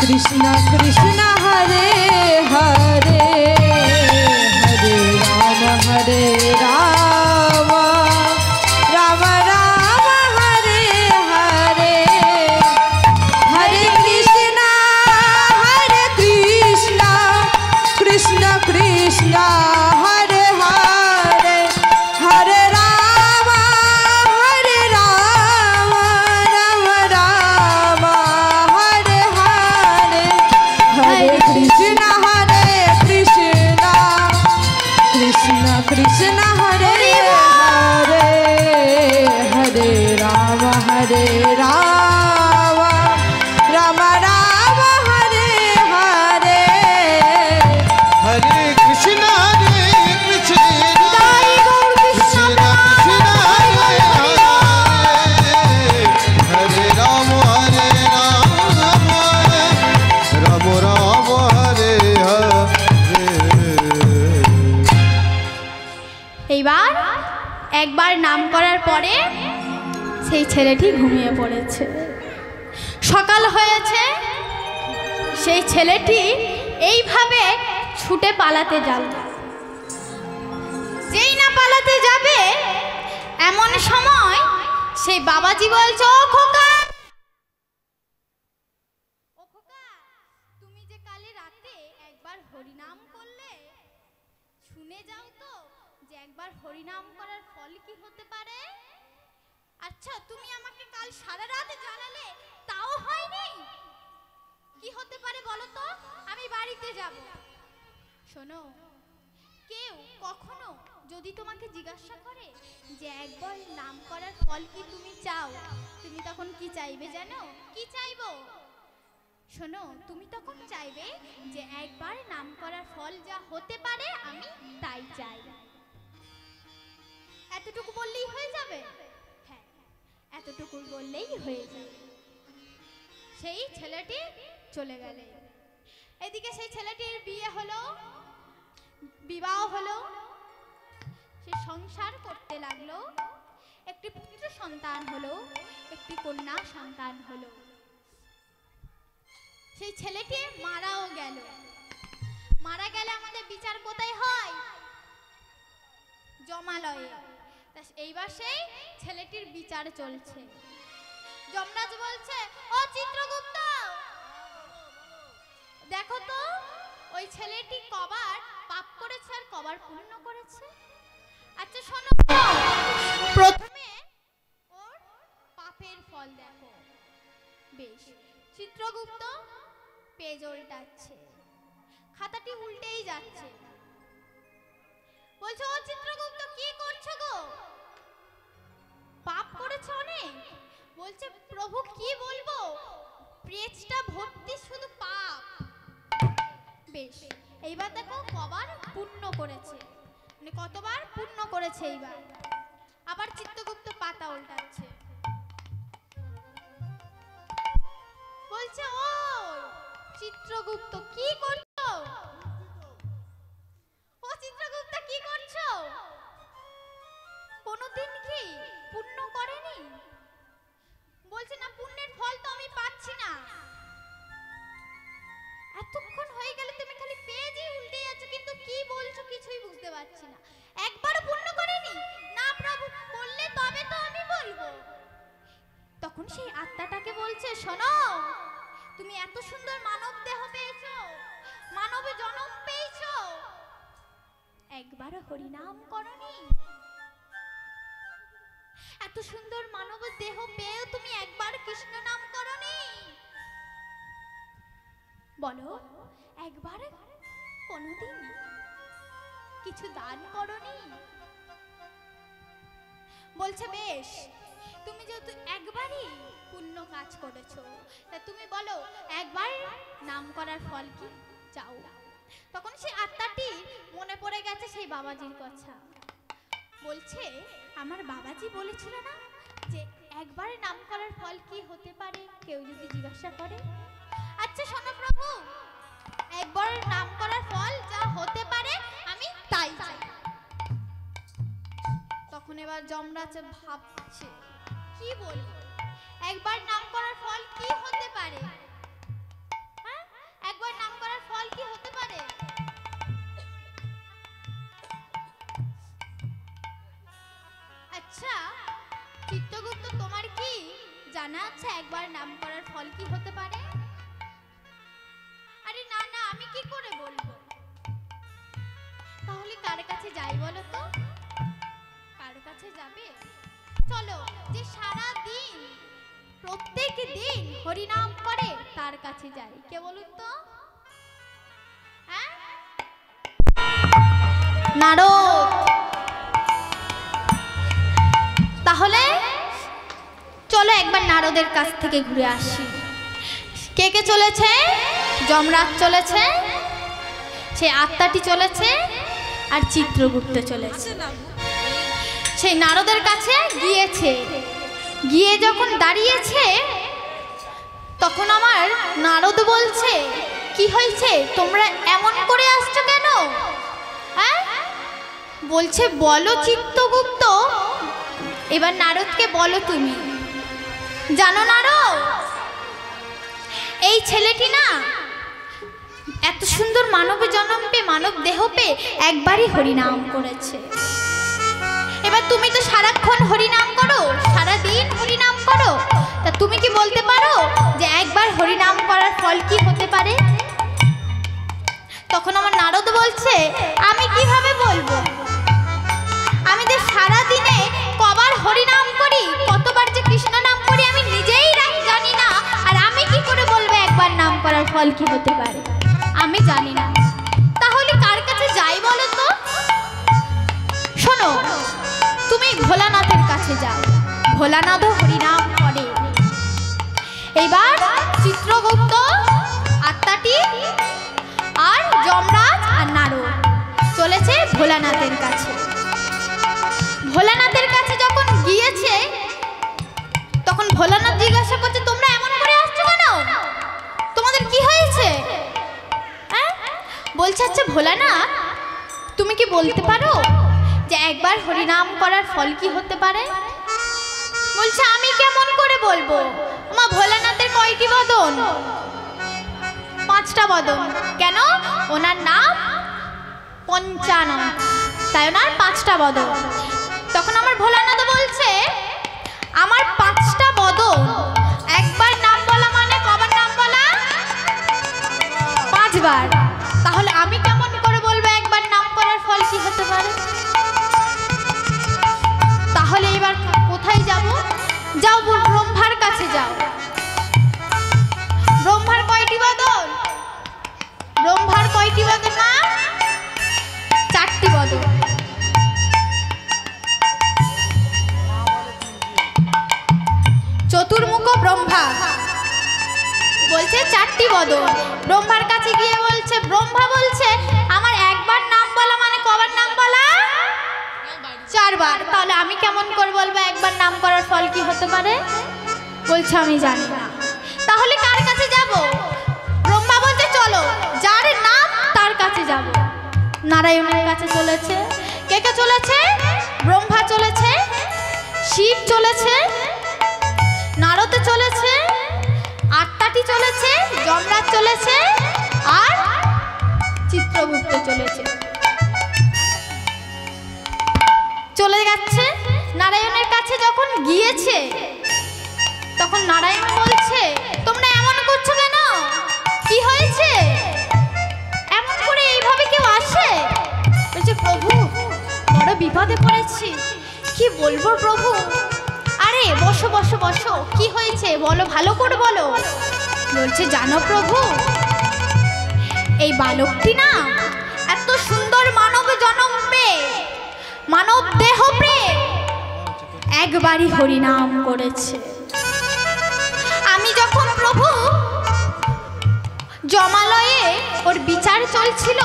কৃষ্ণ কৃষ্ণ হরে হরে হরে রাম রাম রাম হরে হরে হরে কৃষ্ণ কৃষ্ণ কৃষ্ণ হরে হরে হরে রাম রাম রাম হরে হরে হরে কৃষ্ণ কৃষ্ণ কৃষ্ণ হরে হরে হরে রাম রাম রাম হরে হরে হরে কৃষ্ণ কৃষ্ণ কৃষ্ণ হরে হরে হরে রাম রাম রাম হরে হরে। এইবার একবার নাম করার পরে সেই ছেলেটি ঘুমিয়ে পড়েছে। সকাল হয়েছে, সেই ছেলেটি এইভাবে ছুটে পালাতে যাবে। যেই না পালাতে যাবে এমন সময় সেই বাবাজি বলছে, ও খোকা, তুমি যে কালে রাতে একবার হরিনাম করলে, শুনে যাও তো যে একবার হরিনাম করার ফল কি হতে পারে। আচ্ছা, তুমি আমাকে কাল সারা রাত জানালে, তাও হয়নি, কি হতে পারে বলো তো, আমি বাড়িতে যাব। শোনো, কেউ কখনো যদি তোমাকে জিজ্ঞাসা করে যে একবার নাম করার ফল কি তুমি চাও, তুমি তখন কি চাইবে জানো? কি চাইবো? শোনো, তুমি তখন চাইবে যে একবার নাম করার ফল যা হতে পারে আমি তাই চাই। এতটুকু বললেই হয়ে যাবে? হ্যাঁ, এতটুকু বললেই হয়ে যাবে। সেই ছেলেটি চলে গেল। এদিকে সেই ছেলেটির বিয়ে হলো, বিবাহ হলো, সে সংসার করতে লাগলো। একটি পুত্র সন্তান হলো, একটি কন্যা সন্তান হলো। সেই ছেলেটি মারাও গেল। মারা গেলে আমাদের বিচার কোথায় হয়? জমালয়ে। এইবার সেই ছেলেটির বিচার চলছে। যমরাজ বলছে, ও চিত্রগুপ্ত, দেখো তো ওই ছেলেটি কবার পাপ করেছে আর কবার পুণ্য করেছে। আচ্ছা শোনো, প্রথমে ওর পাপের ফল দেখো। বেশ, চিত্রগুপ্ত পেজ উল্টাচ্ছে, খাতাটি উল্টেই যাচ্ছে। বলছে, ও চিত্রগুপ্ত, কি করছো গো? পাপ করেছো অনেক। বলছে, প্রভু কি বলবো, পেজটা ভর্তি শুধু পাপ। বেশ, এইবার দেখো কবার পুণ্য করেছে, মানে কতবার পুণ্য করেছে। এইবার আবার চিত্রগুপ্ত পাতা উল্টাচ্ছে। বলছে, ও চিত্রগুপ্ত কি করছো? ও চিত্রগুপ্ত কি করছো? কোনদিন কি পুণ্য করেনি? বলছে, না, পুণ্যের ফল তো আমি পাচ্ছি না। এতক্ষণ হয়ে গেল তুমি খালি পেজই উল্টে যাচ্ছ, কিন্তু কি বলছো কিছুই বুঝতে পারছি না। একবারও পুণ্য করেনি? না প্রভু, বললে তবে তো আমি বলবো। তখন সেই আত্মাটাকে বলছে, শোনো, তুমি এত সুন্দর মানব দেহ পেয়েছো, মানবে জন্ম পেয়েছো, একবারও হরিনাম করনি। এত সুন্দর মানব দেহ পেয়েও তুমি একবার কৃষ্ণ নাম করনি। বলো, একবার কোনদিন কিছু দান করনি? বলছে, বেশ, তুমি যেহেতু একবারই পুণ্য কাজ করেছো, তা তুমি বলো একবার নাম করার ফল কি চাও। তখন সেই আত্মাটি মনে পড়ে গেছে সেই বাবাজির কথা। বলছে, আমার বাবাজি বলেছিল না যে একবার নাম করার ফল কি হতে পারে কেউ যদি জিজ্ঞাসা করে। আচ্ছা শোনো প্রভু, একবার নাম করার ফল যা হতে পারে আমি তাই চাই। তখন এবার যমরাজ ভাবছে, কি বলবো, একবার নাম করার ফল কি হতে পারে? হ্যাঁ, আছে একবার নাম করার ফল কি হতে পারে? আরে না না, আমি কি করে বলবো? তাহলে কার কাছে যাই বলো তো? কার কাছে যাবে? চলো, যে সারা দিন প্রত্যেক দিন হরিনাম করে তার কাছে যাই। কে বলুন তো? হ্যাঁ, নারদ। তাহলে চলো একবার নারদের কাছ থেকে ঘুরে আসি। কে কে চলেছে? যমরাজ চলেছে, সেই আত্মাটি চলেছে, আর চিত্রগুপ্ত চলেছে। সেই নারদের কাছে গিয়েছে, গিয়ে যখন দাঁড়িয়েছে তখন আমার নারদ বলছে, কি হয়েছে, তোমরা এমন করে আসছো কেন? হ্যাঁ, বলছে বলো চিত্রগুপ্ত, এবার নারদকে বলো তুমি। জানো নারদ, এই ছেলেটি না এত সুন্দর মানব জন্ম পেয়ে, মানব দেহ পেয়ে একবারই হরিনাম করেছে। এবার তুমি তো সারাক্ষণ হরিনাম করো, সারাদিন হরিনাম করো, তা তুমি কি বলতে পারো যে একবার হরিনাম করার ফল কি হতে পারে? তখন আমার নারদ বলছে, আমি কিভাবে বলবো? আমি যে সারাদিনে কবার হরিনাম করি, কতবার যে কৃষ্ণ নাম করি আমি নিজেই জানি না, আর আমি কি করে বলবো একবার নাম করার ফল কি হতে পারে? আমি জানি না। তাহলে কার কাছে যাই বলো তো? শোনো, তুমি ভোলানাথের কাছে যাও, ভোলানাথ হরিনাম করে। এইবার চিত্রগুপ্ত আত্মাটি আর যমরাজ আর নারদ চলেছে ভোলানাথের কাছে। ভোলানাথের কাছে যখন গিয়েছে তখন ভোলানাথ জিজ্ঞাসা করছে, তোমরা এমন করে আসছো কেন? তোমাদের কি হয়েছে? হ্যাঁ, বলছে আচ্ছা ভোলানাথ, তুমি কি বলতে পারো যে একবার হরিনাম করার ফল কি হতে পারে? বলছে আমি কেমন করে বলবো, আমার ভোলানাথের কয়টি বদন? 5টা বদন। কেন? ওনার নাম পঞ্চানন, তাই ওনার 5টা বদন। তখন আমার ভোলানাথ বলছে, আমার 5টা বদন, একবার নাম বলা মানে কবার নাম বলা? 5 বার। তাহলে আমি কেমন করে বলবো একবার নাম করার ফল কি হতে পারে? তাহলে এবার কোথায় যাব? যাও ব্রহ্মার কাছে যাও। ব্রহ্মার কয়টি বদন? ব্রহ্মার কয়টি বদন? না, 4টি বদন। চতুর্মুখ ব্রহ্মা বলছে 4টি বদন। ব্রহ্মার কাছে গিয়ে বলছে, ব্রহ্মা বলছে আমার একবার নাম বলা মানে কবার নাম বলা? 4 বার। তাহলে আমি কেমন করে বলবো একবার নাম করার ফল কি হতে পারে? বলছে আমি জানি না। তাহলে কার কাছে যাব? ব্রহ্মা বলছে চলো, যার নাম তার কাছে যাব। নারায়ণের কাছে চলেছে। কে কে চলেছে? ব্রহ্মা চলেছে, শিব চলেছে, নারদ চলেছে, আত্মাটি চলেছে, যমরাজ চলেছে, আর চিত্রগুপ্ত চলেছে। চলে যাচ্ছে। নারায়ণের কাছে যখন গিয়েছে তখন নারায়ণ বলছে, তোমরা এমন করছো কেন? কি হয়েছে? এমন করে এইভাবে কেউ আসে? বলছে প্রভু, বড় বিপদে পড়েছি, কি বলবো প্রভু। আরে বসো বসো বসো, কি হয়েছে বলো, ভালো করে বলো। বলছে জানো প্রভু, এই বালকটি না এত সুন্দর মানব জন্ম পেয়ে, মানব দেহ পেয়ে একবারই হরিনাম করেছে। আমি যখন প্রভু জমালয়ে ওর বিচার চলছিল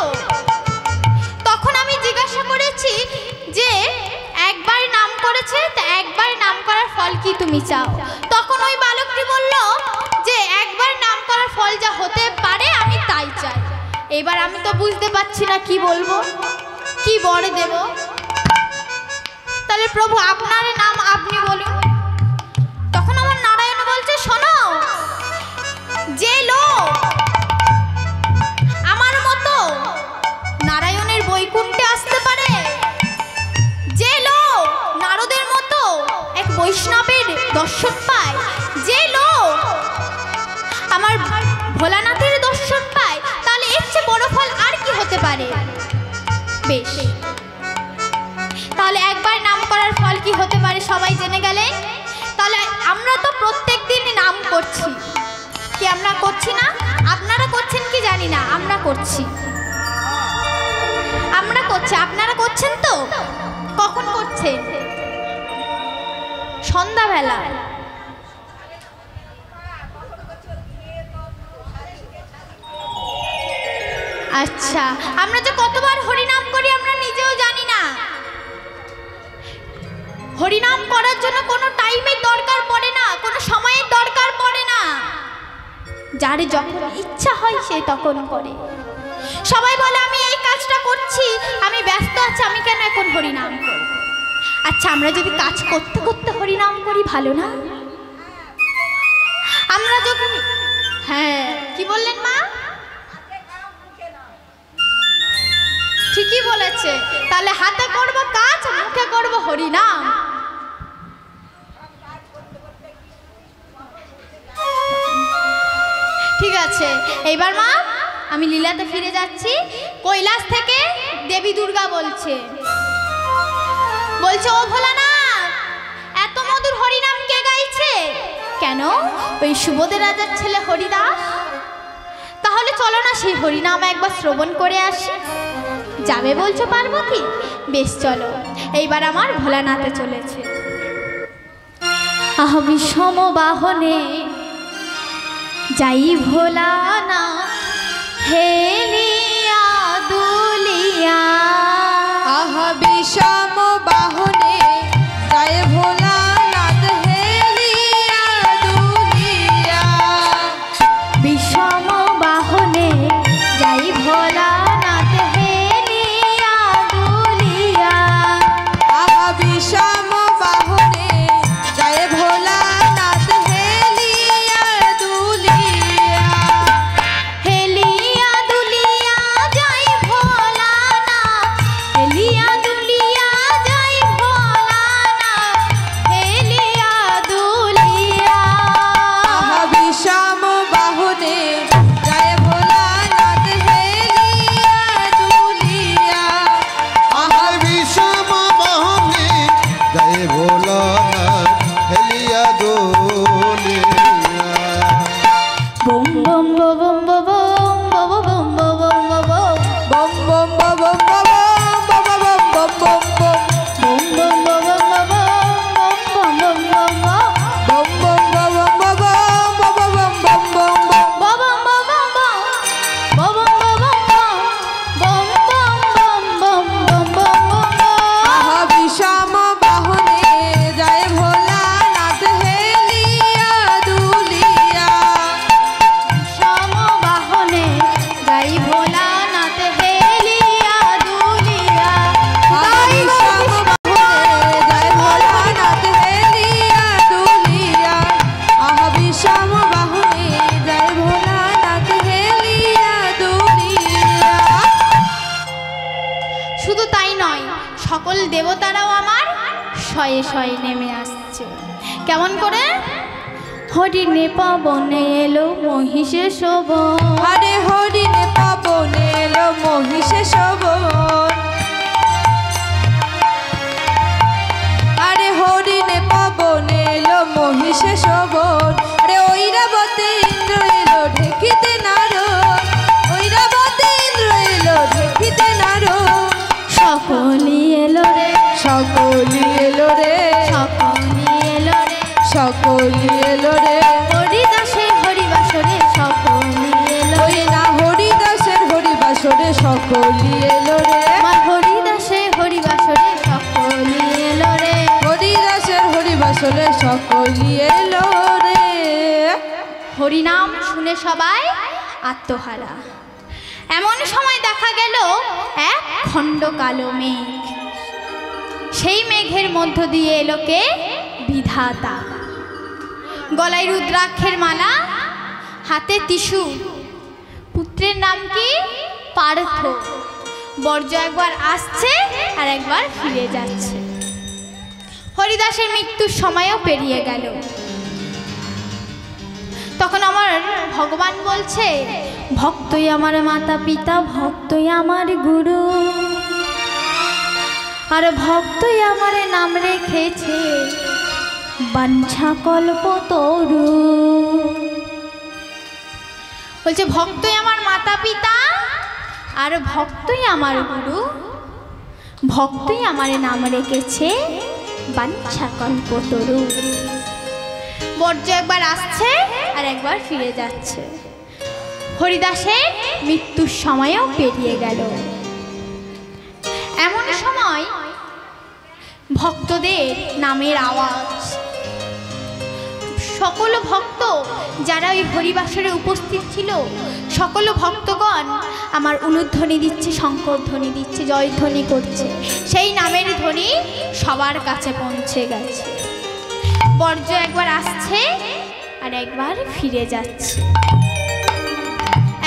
তখন আমি জিজ্ঞাসা করেছি যে একবার নাম করেছে, তা একবার নাম করার ফল কি তুমি চাও? তখন ওই বালকটি বলল যে একবার নাম করার ফল যা হতে পারে আমি তাই চাই। এবার আমি তো বুঝতে পারছি না কি বলবো, কি বর দেব। তাহলে প্রভু আপনার নাম আপনি বলুন। তখন আমার নারায়ণ বলছে, শোনো, যে লোক আমার মতো নারায়ণের বৈকুণ্ঠে আসতে পারে, যে লোক নারদের মতো এক বৈষ্ণবের দর্শন পায়, যে লোক বেশ, তাহলে একবার নাম করার ফল কি হতে পারে সবাই জেনে গেলেন। তাহলে আমরা তো প্রত্যেক দিন নাম করছি, কি আমরা করছি না? আপনারা করছেন কি জানি না, আমরা করছি। আপনারা করছেন তো? কখন করছেন? সন্ধ্যাবেলা। আচ্ছা, আমরা যে কতবার হরিনাম করি আমরা নিজেও জানি না। হরিনাম করার জন্য কোনো টাইমের দরকার পড়ে না, কোনো সময়ের দরকার পড়ে না, যার যখন ইচ্ছা হয় সে তখন করে। সবাই বলে আমি এই কাজটা করছি, আমি ব্যস্ত আছি, আমি কেন এখন হরিনাম করব? আচ্ছা, আমরা যদি কাজ করতে করতে হরিনাম করি ভালো না? আমরা যখন, হ্যাঁ কি বললেন মা? ঠিকই বলেছে। তাহলে হাতে করব কাজ, মুখে করব হরিনাম। ঠিক আছে, এইবার মা আমি লীলাতে ফিরে যাচ্ছি। কৈলাস থেকে দেবী দুর্গা বলছে ও ভোলানাথ, এত মধুর হরিনাম কে গাইছে? কেন? ওই সুবোধের রাজার ছেলে হরিদাস। তাহলে চলো না সেই হরিনাম একবার শ্রবণ করে আসি। যাবে বলছো পার্বতী? বেশ চলো। এইবার আমার ভোলানাথে চলেছে। আহ বিষম বাহনে যাই ভোলানা হেলিয়া দুলিয়া। আহ বিষম বাহনে যায় ভোলানাথ হেলিয়া দুলিয়া। বিষম বাহনে যাই ভোলানাথ হেলিয়া দুলিয়া। আহ বিষম বাহনে যায় ভোলানাথ হেলিয়া দুলিয়া। হেলিয়া দুলিয়া যাই ভোলানাথ, হেলিয়া দুলিয়া যাই ভোলানাথ, হেলিয়া দুলিয়া। আহ বিষম বাহনে যায় ভোলানাথ হেলিয়া দুলিয়া। আহ বিষম বাহনে জয় ভোলানাথ হেলিয়া দুলিয়া। বম বম বম বম বম বম বম বম বম বম বম বম বম বম বম বম বম বম। বম বম বম বম বম বম বম বম বম বম বম বম বম বম বম বম। আহ বিষম বাহনে যায় ভোলানাথ হেলিয়া দুলিয়া। আহ বিষম বাহনে যায় ভোলানাথ হেলিয়া দুলিয়া। আহ বিষম বাহনে যায় ভোলানাথ হেলিয়া দুলিয়া। শুধু তাই নয়, সকল দেবতারাও আমার শয়ে শয়ে নেমে আসছে। কেমন করে? হরিণে পাবনে এলো মহিষে শোভন। আরে হরিণে পাবনে এলো মহিষে শোভন। আরে হরিণে পাবনে এলো মহিষে শোভন। আরে ঐরাবতে ইন্দ্র এলো ঢেকিতে নারদ। ঐরাবতে ইন্দ্র এলো ঢেকিতে নারদ। সকলি এলো রে, সকলি এলো রে, সকলি এলো রে, সকলি এলো রে। হরিদাসে হরিবাসরে সকলি এলো ওই না হরিদাসের হরিবাসরে সকলি এলো রে। আমার হরিদাসে হরিবাসরে সকলি এলো রে। হরিদাসের হরিবাসরে সকলি এলো রে। হরিনাম শুনে সবাই আত্মহারা। এমন সময় দেখা গেল এক খণ্ড কালো মেঘ। সেই মেঘের মধ্য দিয়ে এলো কে? বিধাতা। গলায় রুদ্রাক্ষের মালা, হাতে ত্রিশূল। পুত্রের নাম কি? পার্থ। বর্জ্য একবার আসছে আর একবার ফিরে যাচ্ছে। হরিদাসের মৃত্যুর সময়ও পেরিয়ে গেল। তখন আমার ভগবান বলছে, ভক্তই আমার মাতা পিতা, ভক্তই আমার গুরু। আর ভক্তই আমারে নাম রেখেছে বাঞ্ছা কল্প তরু। বলছে ভক্তই আমার মাতা পিতা আর ভক্তই আমার গুরু, ভক্তই আমারে নাম রেখেছে বাঞ্ছা কল্প তরু। বর্জ্য একবার আসছে আর একবার ফিরে যাচ্ছে। হরিদাসের মৃত্যুর সময়ও পেরিয়ে গেল। এমন সময় ভক্তদের নামের আওয়াজ, সকল ভক্ত যারা ওই হরিবাসরে উপস্থিত ছিল সকল ভক্তগণ আমার উলুধ্বনি দিচ্ছে, শঙ্করধ্বনি দিচ্ছে, জয়ধ্বনি করছে। সেই নামের ধ্বনি সবার কাছে পৌঁছে গেছে। বর্জ্য একবার আসছে আর একবার ফিরে যাচ্ছে।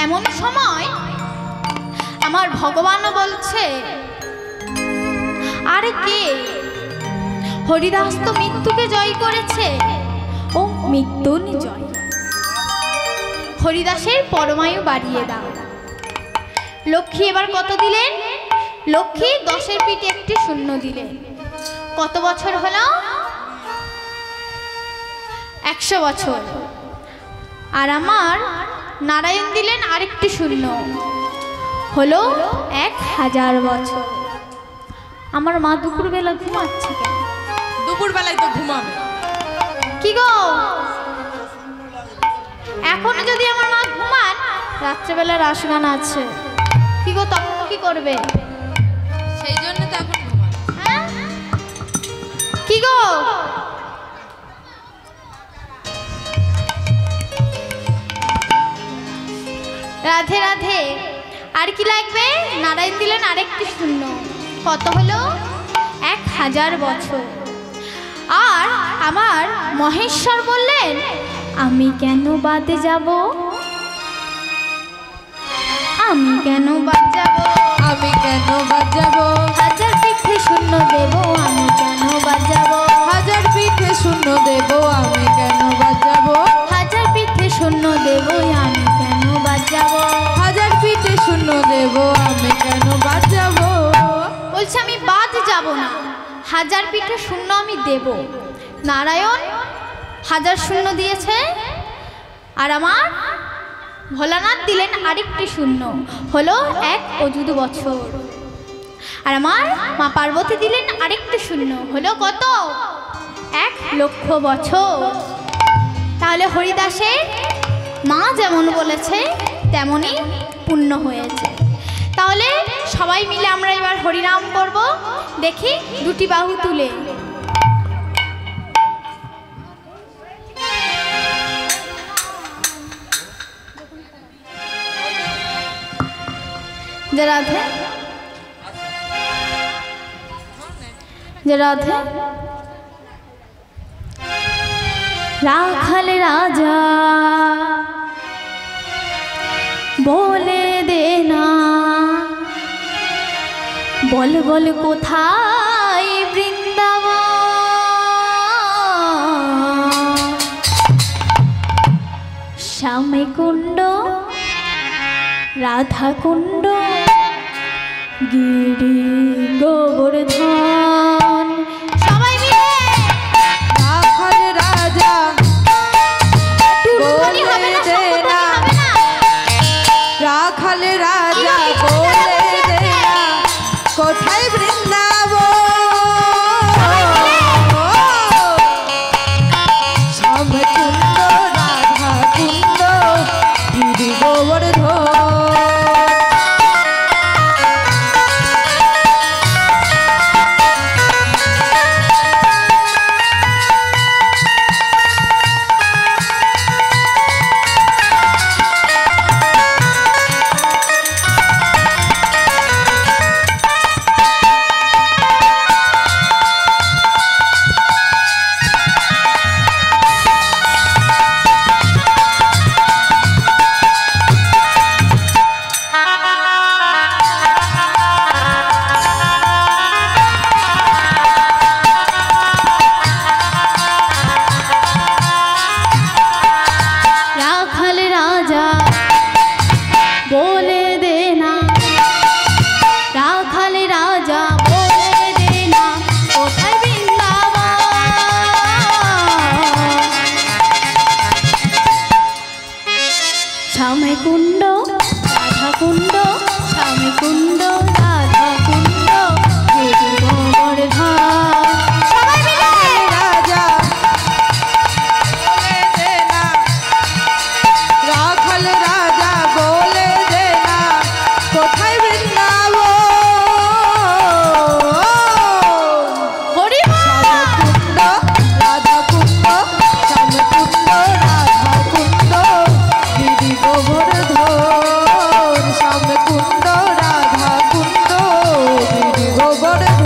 এমন সময় আমার ভগবানও বলছে, আরে কে? হরিদাস তো মৃত্যুকে জয় করেছে, ও মৃত্যুঞ্জয়। হরিদাসের পরমায়ু বাড়িয়ে দাও। লক্ষ্মী এবার কত দিলেন? লক্ষ্মী 10-এর পিঠে একটি শূন্য দিলেন। কত বছর হলো? 100 বছর। আর আমার নারায়ণ দিলেন আরেকটি শূন্য, হলো 1000 বছর। আমার মা দুপুরবেলা ঘুমাচ্ছে কেন? দুপুরবেলায় তো ঘুমাবে। কি গো, এখনো যদি আমার মা ঘুমান, রাত্রেবেলা রাস গান আছে। কি গো, তখন কি করবে? সেই জন্য তো এখন ঘুমাবে। হ্যাঁ? কি গো, রাধে রাধে। আর কি লাগবে? নারায়ণ দিলেন আরেকটি শূন্য, কত হলো? 1000 বছর। আর আমার মহেশ্বর বললেন, আমি কেন বাদ যাব, আমি কেন বাদ যাব, আমি কেন বাজাবো? 1000 পিঠে শূন্য দেব, আমি কেন বাদ যাব, 1000 পিঠে শূন্য দেব, আমি কেন বাজাবো? 1000 পিঠে শূন্য দেব, আমি কেন বাদ যাব। 1000 পিঠে শূন্য দেব, আমি কেন বাজাবো? বলছে আমি বাদ যাব না, 1000 পিঠে শূন্য আমি দেব। নারায়ণ 1000 শূন্য দিয়েছে, আর আমার ভোলানাথ দিলেন আরেকটি শূন্য, হলো 1 অযুত বছর। আর আমার মা পার্বতী দিলেন আরেকটি শূন্য, হলো কত? 1 লক্ষ বছর। তাহলে হরিদাসের মা যেমন বলেছে তেমনই পূর্ণ হয়েছে। তাহলে সবাই মিলে আমরা এবার হরিনাম করব। দেখি দুটি বাহু তুলে। যে রাধে, যে রাধে। রাখাল রাজা বলে দে না, বল বল কোথায় বৃন্দাবন, শ্যামে কুণ্ড, রাধা কুণ্ড, গিরি গোবর্ধন। সবাই মিলে রাখাল রাজা টুনটুনি হবে না, শঙ্খধ্বনি হবে না। রাখাল রাজা বলে দে না, কোথায় বৃন্দাবন, শ্যাম কুণ্ড, রাধা কুণ্ড, গিরি গোবর্ধন। বলে দে না, রাখাল রাজা বলে দে শ্যামে কুণ্ড রাধা কুণ্ড শ্যামে কুণ্ড রাধা কুণ্ড গোবর্ধন। সবাই মিলে রাজা বলে দে না, রাখাল রাজা বলে দে না, কোথায় বৃন্দাবন? হরি শ্যামকুণ্ড রাধা কুণ্ড, শ্যামকুণ্ড রাধা কুণ্ড, গিরি গোবর্ধন। শ্যামকুণ্ড রাধা কুণ্ড, গিরি গোবর্ধন।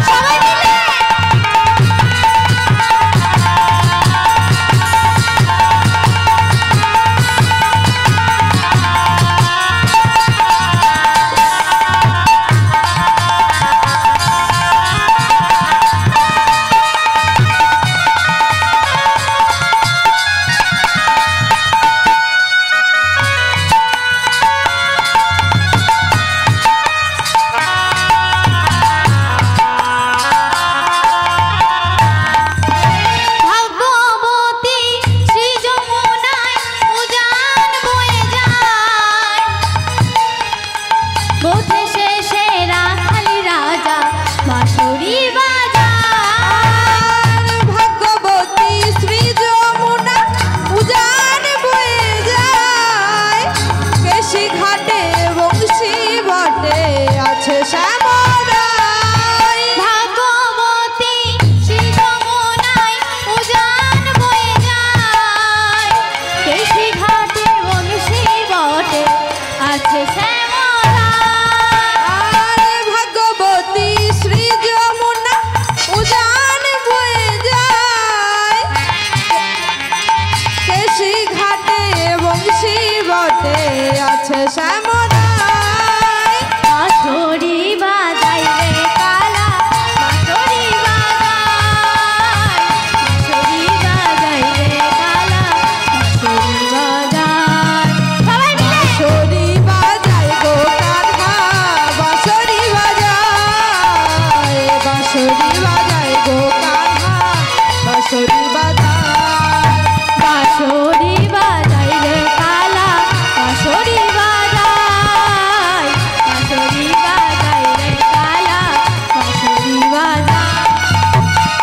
সবাই মিলে ভাগ্যবতী শ্রী যমুনায় উজান বয়ে যায়, পথে শেষে রাখালি রাজা বাঁশরি বাজায়। ভাগ্যবতী শ্রী যমুনা উজান বয়ে যায়, কেশি ঘাটে বংশী বটে আছে শ্যামরাই। ভাগ্যবতী শ্রী যমুনায় উজান বয়ে যায়, কেশি ঘাটে বংশী বটে আছে শ্যামরাই। ভাগ্যবতী শ্রী যমুনা উজান বয়ে যায়, কেশি ঘাটে বংশী বটে আছে শ্যামরাই। বাঁশরি বাজায় রে কালা বাঁশরি বাজায়, বাঁশরি বাজায় রে কালা বাঁশরি বাজায়। সবাই মিলে বাঁশরি বাজায় গো কান্হা, বাঁশরি বাজায়, বাঁশরি বাজায় গো কান্হা, বাঁশরি বাজায়। বাঁশরি বাজায় রে কালা বাঁশরি বাজায়, বাঁশরি বাজায় রে কালা বাঁশরি বাজায়।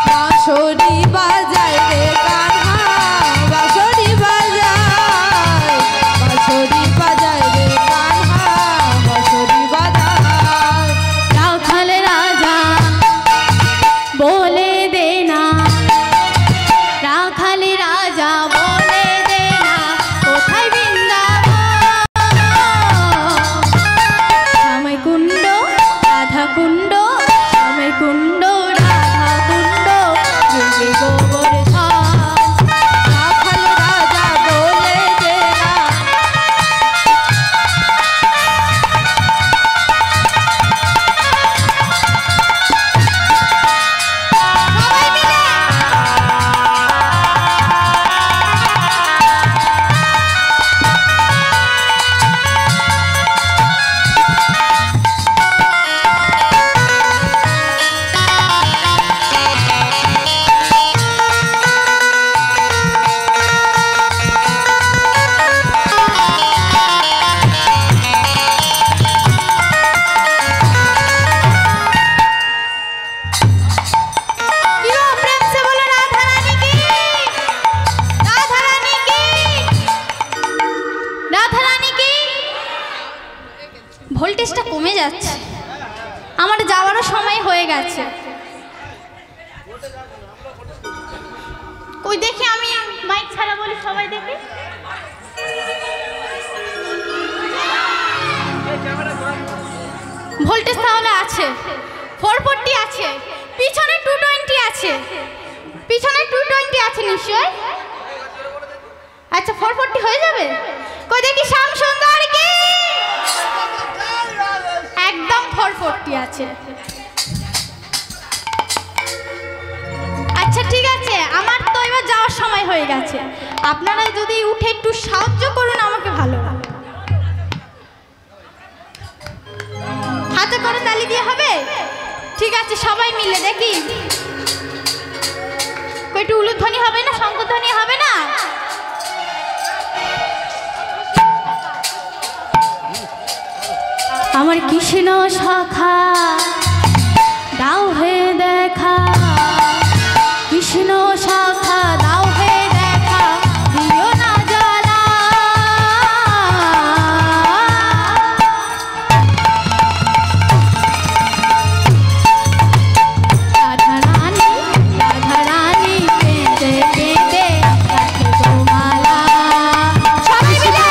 বাঁশরি বাজায় রে কান্হা, বাঁশরি বাজায়, বাঁশরি বাজায় রে কান্হা, বাঁশরি বাজায়। রাখাল রাজা বলে দে না, রাখাল রাজা বলে দে না, কোথায় বৃন্দাবন? শ্যামে কুণ্ড রাধা কুণ্ড শ্যামে কুণ্ড রাধা কুণ্ড যোগে গোবর্ধন। রাখাল রাজা বলে দে না, সবাই মিলে क्यों प्रेम से बोलो राधा रानी की, राधा रानी की, राधा रानी की। ভোল্টেজটা কমে যাচ্ছে, আমার যাওয়ারও সময় হয়ে গেছে। কই দেখি আমি মাইক ছাড়া বলি, সবাই দেখি। ভোল্টেজ তাহলে আছে, 440 আছে, পিছনে 220 আছে, পিছনে 220 আছে নিশ্চয়। আচ্ছা 440 হয়ে যাবে। কই দেখি শ্যাম সুন্দর কি, একদম 440 আছে। আচ্ছা ঠিক আছে, আমার তো এবার যাওয়ার সময় হয়ে গেছে, আপনারা যদি উঠে একটু সাহায্য করুন আমাকে ভালো। হাতে করে তালি দিয়ে হবে? ঠিক আছে, সবাই মিলে দেখি। একটু উলুধ্বনি হবে না, শঙ্খধ্বনি হবে না? আমার কৃষ্ণ শাখা দাও হে দেখা, কৃষ্ণ শাখা দাও হে দেখা, দিও না জ্বালা। রাধা রানী, রাধা রানী কেঁদে কেঁদে রাখে গো মালা। সবাই মিলে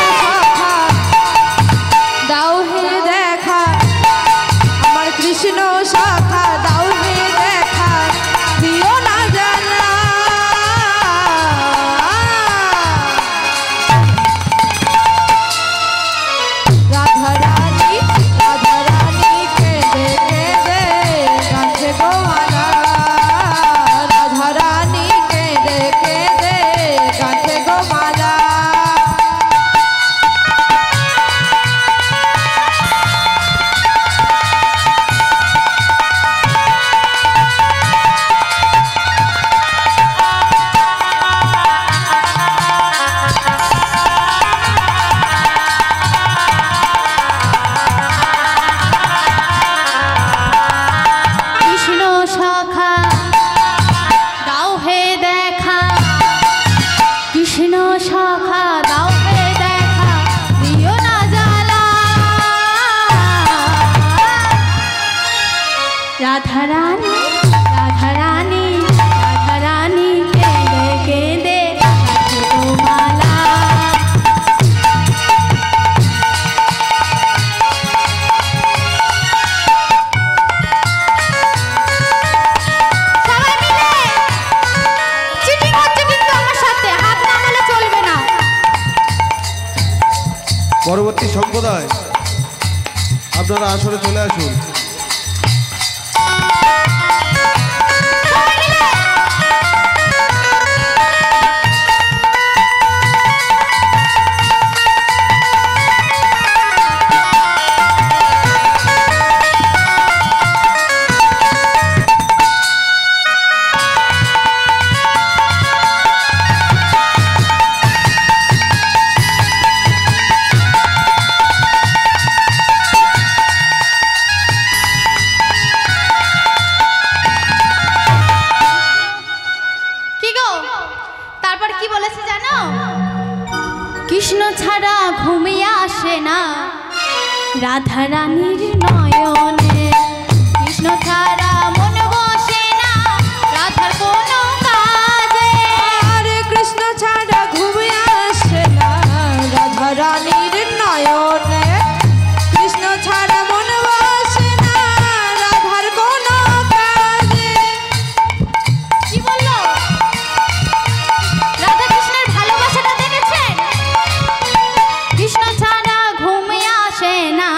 দাও হে দেখা, আমার কৃষ্ণ শাখা দাও হে দেখা, দিও না জ্বালা। রাধা রানী, রাধা রানী কেঁদে কেঁদে গাঁথে গো মালা। রাধা রানী কেঁদে কেঁদে গাঁথে গো মালা। কৃষ্ণ শাখা দাও হে দেখা, কৃষ্ণ শাখা দাও হে দেখা, দিও না জ্বালা। রাধা রানী, রাধা রানী, রাধা রানী কেঁদে কেঁদে রাখে গো মালা। সবাই মিলে চিটিং হচ্ছে কিন্তু আমার সাথে, হাত নামালে চলবে না। পরবর্তী সম্প্রদায় আপনারা আসরে চলে আসুন। সবাই মিলে কি গো, তারপর কি বলেছে জানো? কৃষ্ণ ছাড়া ঘুমিয়ে আসে না রাধা রানীর নয়নে, কৃষ্ণ ছাড়া মন বসে না রাধার কোনো কাজে। আরে কৃষ্ণ ছাড়া ঘুমে আসে না রাধা রানীর নয়নে, কৃষ্ণ ছাড়া মন বসে না রাধার কোনো কাজে। কি বললো? রাধা কৃষ্ণের ভালোবাসাটা দেখেছেন? কৃষ্ণ ছাড়া ঘুমিয়ে আসে না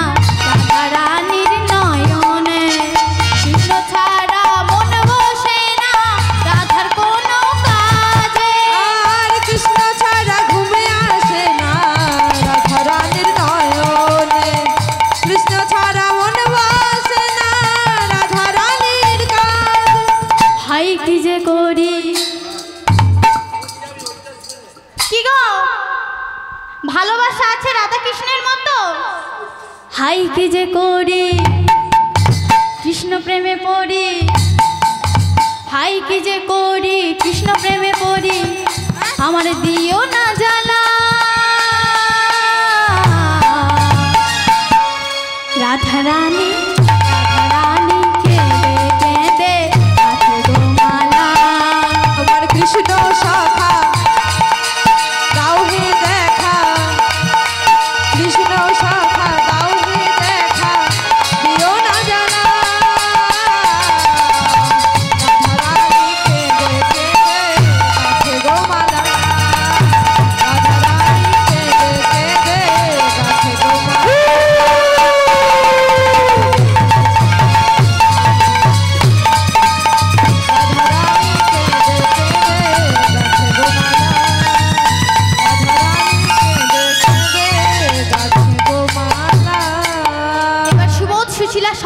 রাধা রানীর নয়নে, কৃষ্ণ ছাড়া মন বসে না রাধার কোনো কাজে। আর কৃষ্ণ ছাড়া ঘুমে আসে না রাধা রানীর নয়নে, কৃষ্ণ ছাড়া মন বসে না রাধা রানীর কাজে। হাই কি যে করি। কি গো, ভালোবাসা আছে রাধা কৃষ্ণের মতো? হাই কি যে করি, কৃষ্ণ প্রেমে পড়ি। হাই কি যে করি, কৃষ্ণ প্রেমে পড়ি, আমার দিও না জ্বালা। রাধা রানী, রাধা রানী কেঁদে কেঁদে রাখে গো মালা। আমার কৃষ্ণ শাখা দাও হে দেখা, কৃষ্ণ শাখা দাও হে দেখা, দিও না জ্বালা। রাধা রানী কেঁদে কেঁদে গাঁথে গো মালা। রাধা রানী কেঁদে কেঁদে গাঁথে গো মালা।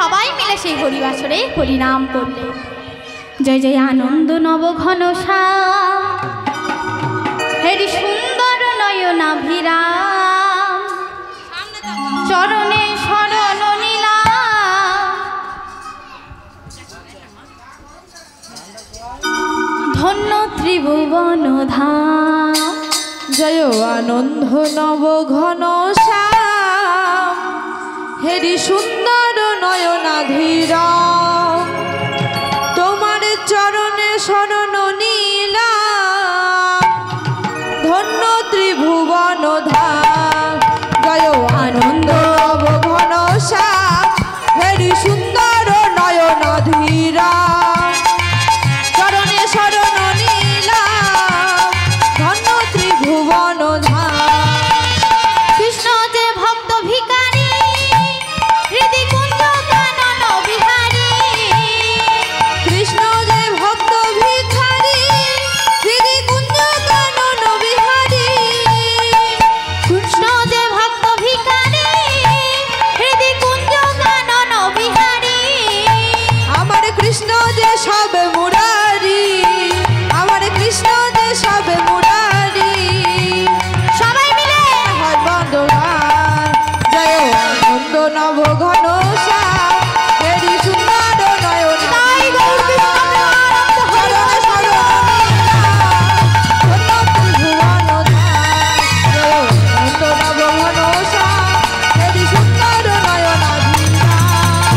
সবাই মিলে সেই হরিবাসরে হরিনাম করলে। জয় জয় আনন্দ নব ঘন শ্যাম, হেরি সুন্দর নয়নাভিরাম, চরণে শরণ নিলাম, ধন্য ত্রিভুবন ধাম। জয় আনন্দ নব ঘন শ্যাম, হেরি সুন্দর নয়নাধীরাম, তোমার চরণে শরণ নিলাম, ধন্য ত্রিভুবন ধাম। জয় আনন্দ নব ঘন শ্যাম, হেরি সুন্দর নয়নাধীরাম, চরণে শরণ নিলাম, ধন্য ত্রিভুবন ধাম। কৃষ্ণ যে ভক্ত ভিখারি, হৃদি কুঞ্জ কানন বিহারী। কৃষ্ণ যে ভক্ত ভিখারি, হৃদি কুঞ্জ কানন বিহারী। কৃষ্ণ যে ভক্ত ভিখারি, হৃদি কুঞ্জ কানন বিহারী। আমার কৃষ্ণ যে সব মুরারি, আমার কৃষ্ণ যে সব মুরারি, সবাই মিলে হয় বন্দগান। জয় আনন্দ নব ঘন শ্যাম, হেরি সুন্দর নয়ন তাই গৌর কৃষ্ণ চরণে শরণ নিলাম, ধন্য ত্রিভুবন ধাম। জয় আনন্দ নব ঘন শ্যাম, হেরি সুন্দর নয়নাধীরাম,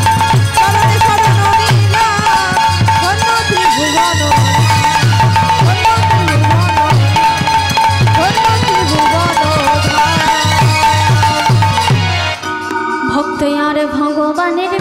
চরণে শরণ নিলাম, ধন্য ত্রিভুবন ধাম। ধন্য ত্রিভুবন ধাম। ভক্ত আর ভগবানের